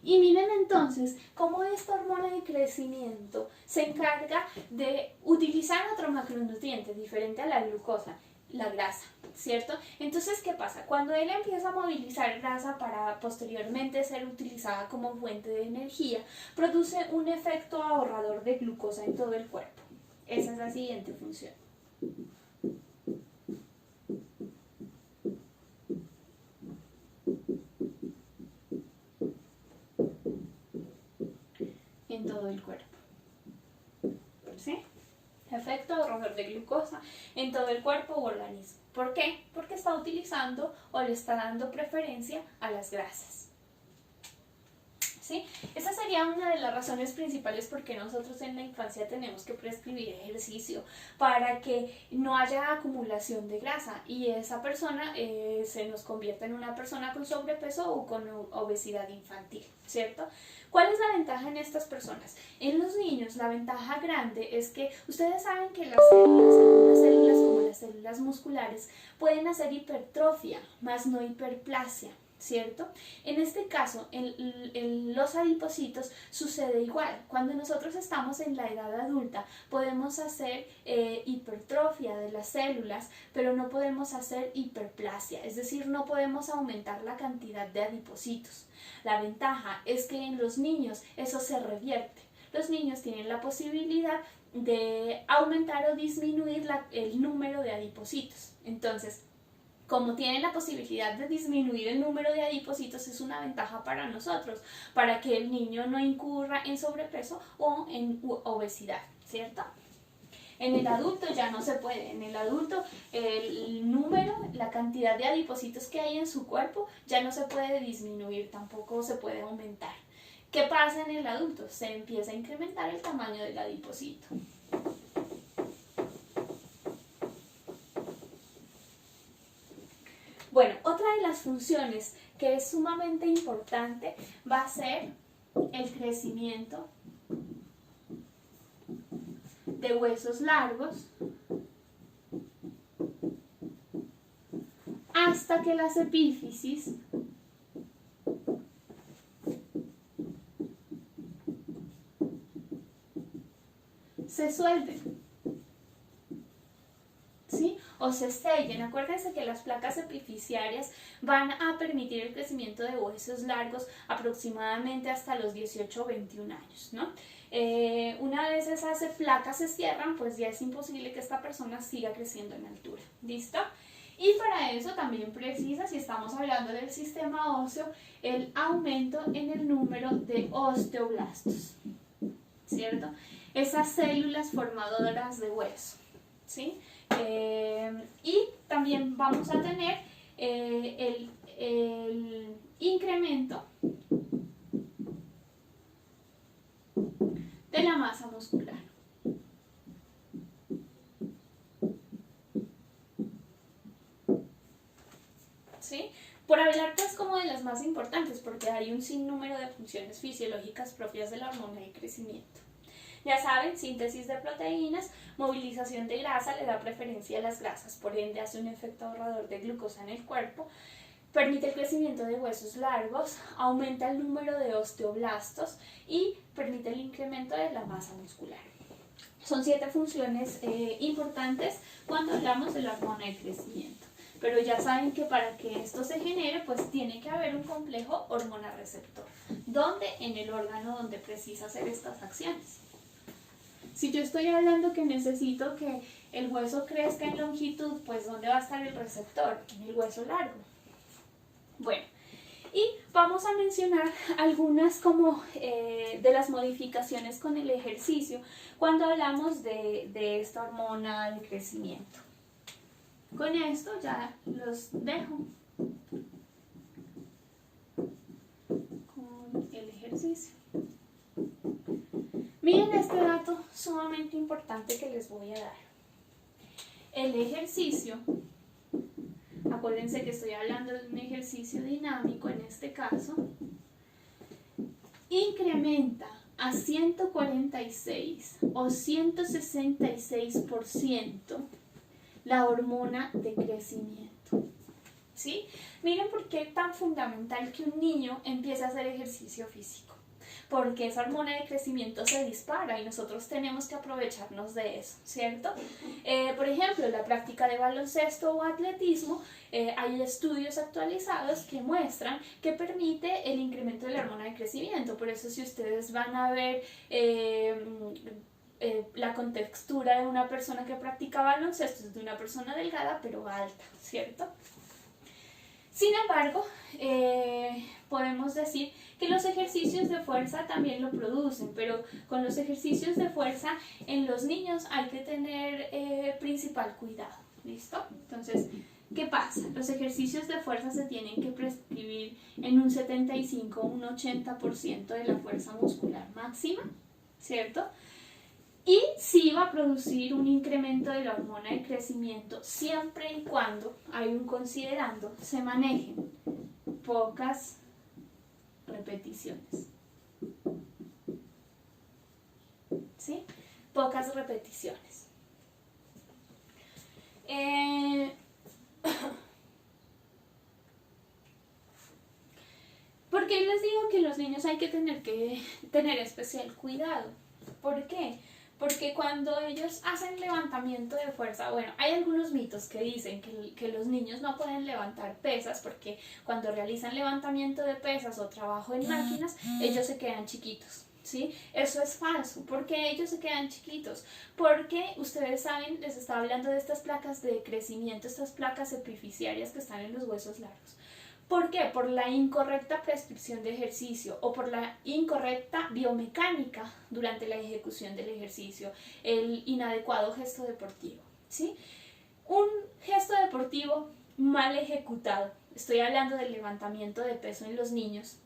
Y miren entonces cómo esta hormona de crecimiento se encarga de utilizar otro macronutriente diferente a la glucosa, la grasa, ¿cierto? Entonces, ¿qué pasa? Cuando él empieza a movilizar grasa para posteriormente ser utilizada como fuente de energía, produce un efecto ahorrador de glucosa en todo el cuerpo. Esa es la siguiente función. En todo el cuerpo. ¿Sí? Efecto ahorrador de glucosa en todo el cuerpo u organismo. ¿Por qué? Porque está utilizando o le está dando preferencia a las grasas. ¿Sí? Esa sería una de las razones principales por qué nosotros en la infancia tenemos que prescribir ejercicio, para que no haya acumulación de grasa y esa persona se nos convierta en una persona con sobrepeso o con obesidad infantil, ¿cierto? ¿Cuál es la ventaja en estas personas? En los niños la ventaja grande es que ustedes saben que las células, algunas células como las células musculares, pueden hacer hipertrofia, más no hiperplasia, ¿cierto? En este caso, en los adipocitos sucede igual. Cuando nosotros estamos en la edad adulta, podemos hacer hipertrofia de las células, pero no podemos hacer hiperplasia, es decir, no podemos aumentar la cantidad de adipocitos. La ventaja es que en los niños eso se revierte. Los niños tienen la posibilidad de aumentar o disminuir el número de adipocitos. Entonces, como tienen la posibilidad de disminuir el número de adipocitos, es una ventaja para nosotros, para que el niño no incurra en sobrepeso o en obesidad, ¿cierto? En el adulto ya no se puede. En el adulto el número, la cantidad de adipocitos que hay en su cuerpo ya no se puede disminuir, tampoco se puede aumentar. ¿Qué pasa en el adulto? Se empieza a incrementar el tamaño del adipocito. Bueno, otra de las funciones que es sumamente importante va a ser el crecimiento de huesos largos hasta que las epífisis se suelten, ¿sí? O se sellen. Acuérdense que las placas epifisiarias van a permitir el crecimiento de huesos largos aproximadamente hasta los 18 o 21 años, ¿no? Una vez esas placas se cierran, pues ya es imposible que esta persona siga creciendo en altura. ¿Listo? Y para eso también precisa, si estamos hablando del sistema óseo, el aumento en el número de osteoblastos, ¿cierto? Esas células formadoras de hueso, ¿sí? Y también vamos a tener el incremento de la masa muscular. ¿Sí? Por hablar pues como de las más importantes, porque hay un sinnúmero de funciones fisiológicas propias de la hormona de crecimiento. Ya saben, síntesis de proteínas, movilización de grasa, le da preferencia a las grasas, por ende hace un efecto ahorrador de glucosa en el cuerpo, permite el crecimiento de huesos largos, aumenta el número de osteoblastos y permite el incremento de la masa muscular. Son 7 funciones importantes cuando hablamos de la hormona de crecimiento. Pero ya saben que para que esto se genere, pues tiene que haber un complejo hormona-receptor. ¿Dónde? En el órgano donde precisa hacer estas acciones. Si yo estoy hablando que necesito que el hueso crezca en longitud, pues ¿dónde va a estar el receptor? En el hueso largo. Bueno, y vamos a mencionar algunas como de las modificaciones con el ejercicio cuando hablamos de esta hormona de crecimiento. Con esto ya los dejo con el ejercicio. Miren este dato sumamente importante que les voy a dar. El ejercicio, acuérdense que estoy hablando de un ejercicio dinámico en este caso, incrementa a 146 o 166% la hormona de crecimiento. ¿Sí? Miren por qué es tan fundamental que un niño empiece a hacer ejercicio físico. porque esa hormona de crecimiento se dispara y nosotros tenemos que aprovecharnos de eso, ¿cierto? Por ejemplo, la práctica de baloncesto o atletismo, hay estudios actualizados que muestran que permite el incremento de la hormona de crecimiento. Por eso si ustedes van a ver la contextura de una persona que practica baloncesto es de una persona delgada pero alta, ¿cierto? Sin embargo, podemos decir que los ejercicios de fuerza también lo producen, pero con los ejercicios de fuerza en los niños hay que tener principal cuidado, ¿listo? Entonces, ¿qué pasa? Los ejercicios de fuerza se tienen que prescribir en un 75 o un 80% de la fuerza muscular máxima, ¿cierto? Y sí va a producir un incremento de la hormona de crecimiento siempre y cuando, hay un considerando, se manejen pocas repeticiones. ¿Sí? Pocas repeticiones. ¿Por qué les digo que los niños hay que tener especial cuidado? ¿Por qué? Porque cuando ellos hacen levantamiento de fuerza, bueno, hay algunos mitos que dicen que los niños no pueden levantar pesas porque cuando realizan levantamiento de pesas o trabajo en máquinas, ellos se quedan chiquitos, ¿sí? Eso es falso. ¿Por qué ellos se quedan chiquitos? Porque ustedes saben, les estaba hablando de estas placas de crecimiento, estas placas epifisiarias que están en los huesos largos. ¿Por qué? Por la incorrecta prescripción de ejercicio o por la incorrecta biomecánica durante la ejecución del ejercicio, el inadecuado gesto deportivo, ¿sí? Un gesto deportivo mal ejecutado, estoy hablando del levantamiento de peso en los niños,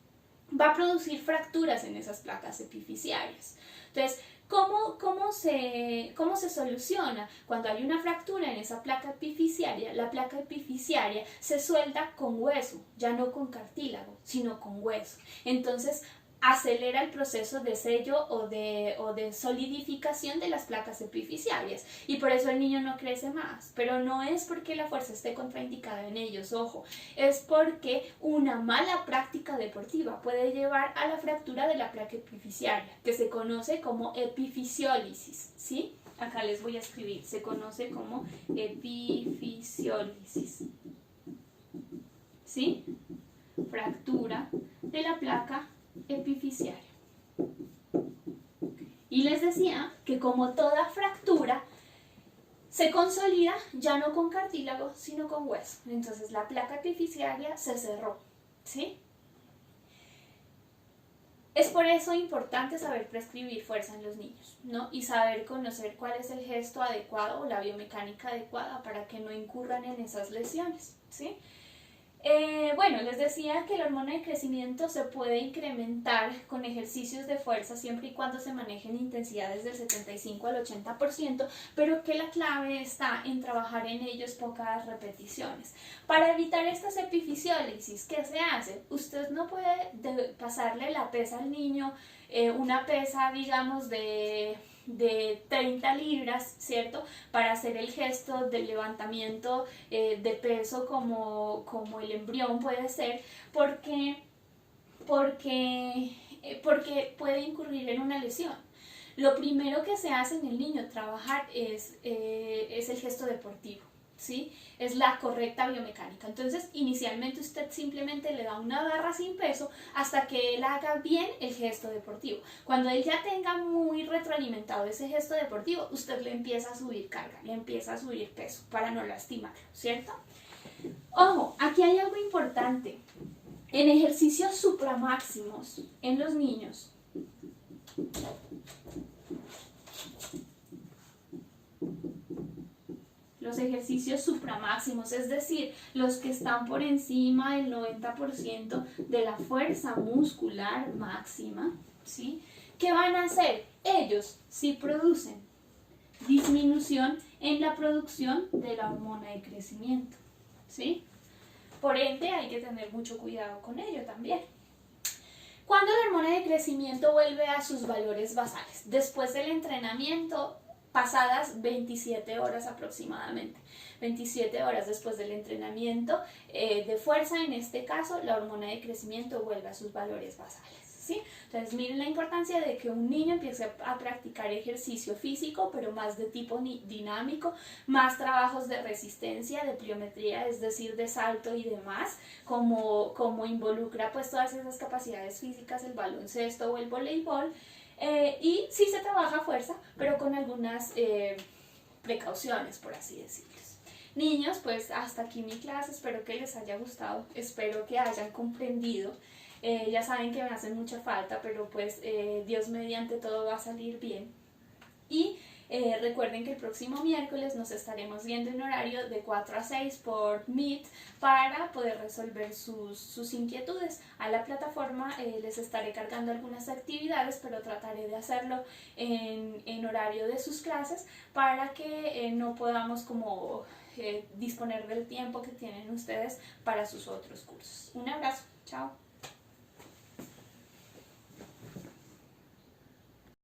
va a producir fracturas en esas placas epifisiarias. Entonces, ¿cómo se soluciona? Cuando hay una fractura en esa placa epifisiaria, la placa epifisiaria se suelda con hueso, ya no con cartílago, sino con hueso. Entonces, acelera el proceso de sello o de solidificación de las placas epifisiarias y por eso el niño no crece más, pero no es porque la fuerza esté contraindicada en ellos, ojo, es porque una mala práctica deportiva puede llevar a la fractura de la placa epifisiaria, que se conoce como epifisiólisis, ¿sí? Acá les voy a escribir, se conoce como epifisiólisis, ¿sí? Fractura de la placa epifisiaria. Y les decía que como toda fractura se consolida ya no con cartílago sino con hueso. Entonces la placa epifisiaria se cerró, ¿sí? Es por eso importante saber prescribir fuerza en los niños, ¿no? Y saber conocer cuál es el gesto adecuado o la biomecánica adecuada para que no incurran en esas lesiones, ¿sí? Bueno, les decía que la hormona de crecimiento se puede incrementar con ejercicios de fuerza siempre y cuando se manejen intensidades del 75 al 80%, pero que la clave está en trabajar en ellos pocas repeticiones. Para evitar estas epifisiólisis, ¿qué se hace? Usted no puede pasarle la pesa al niño, una pesa, digamos, de 30 libras, ¿cierto? Para hacer el gesto del levantamiento de peso como el embrión puede ser, porque puede incurrir en una lesión. Lo primero que se hace en el niño trabajar es el gesto deportivo, ¿sí? Es la correcta biomecánica. Entonces, inicialmente usted simplemente le da una barra sin peso hasta que él haga bien el gesto deportivo. Cuando él ya tenga muy retroalimentado ese gesto deportivo, usted le empieza a subir carga, le empieza a subir peso para no lastimarlo, ¿cierto? Ojo, aquí hay algo importante. En ejercicios supramáximos en los niños, los ejercicios supramáximos, es decir, los que están por encima del 90% de la fuerza muscular máxima, ¿sí? ¿Qué van a hacer? Ellos sí producen disminución en la producción de la hormona de crecimiento, ¿sí? Por ende, hay que tener mucho cuidado con ello también. Cuando la hormona de crecimiento vuelve a sus valores basales, después del entrenamiento, pasadas 27 horas aproximadamente, 27 horas después del entrenamiento de fuerza, en este caso, la hormona de crecimiento vuelve a sus valores basales, ¿sí? ¿sí? Entonces miren la importancia de que un niño empiece a practicar ejercicio físico, pero más de tipo dinámico, más trabajos de resistencia, de pliometría, es decir, de salto y demás, como involucra pues todas esas capacidades físicas, el baloncesto o el voleibol. Y sí se trabaja fuerza, pero con algunas precauciones, por así decirlo. Niños, pues hasta aquí mi clase, espero que les haya gustado, espero que hayan comprendido. Ya saben que me hacen mucha falta, pero pues Dios mediante todo va a salir bien. Y recuerden que el próximo miércoles nos estaremos viendo en horario de 4 a 6 por Meet para poder resolver sus inquietudes. A la plataforma les estaré cargando algunas actividades, pero trataré de hacerlo en horario de sus clases para que no podamos como disponer del tiempo que tienen ustedes para sus otros cursos. Un abrazo, chao.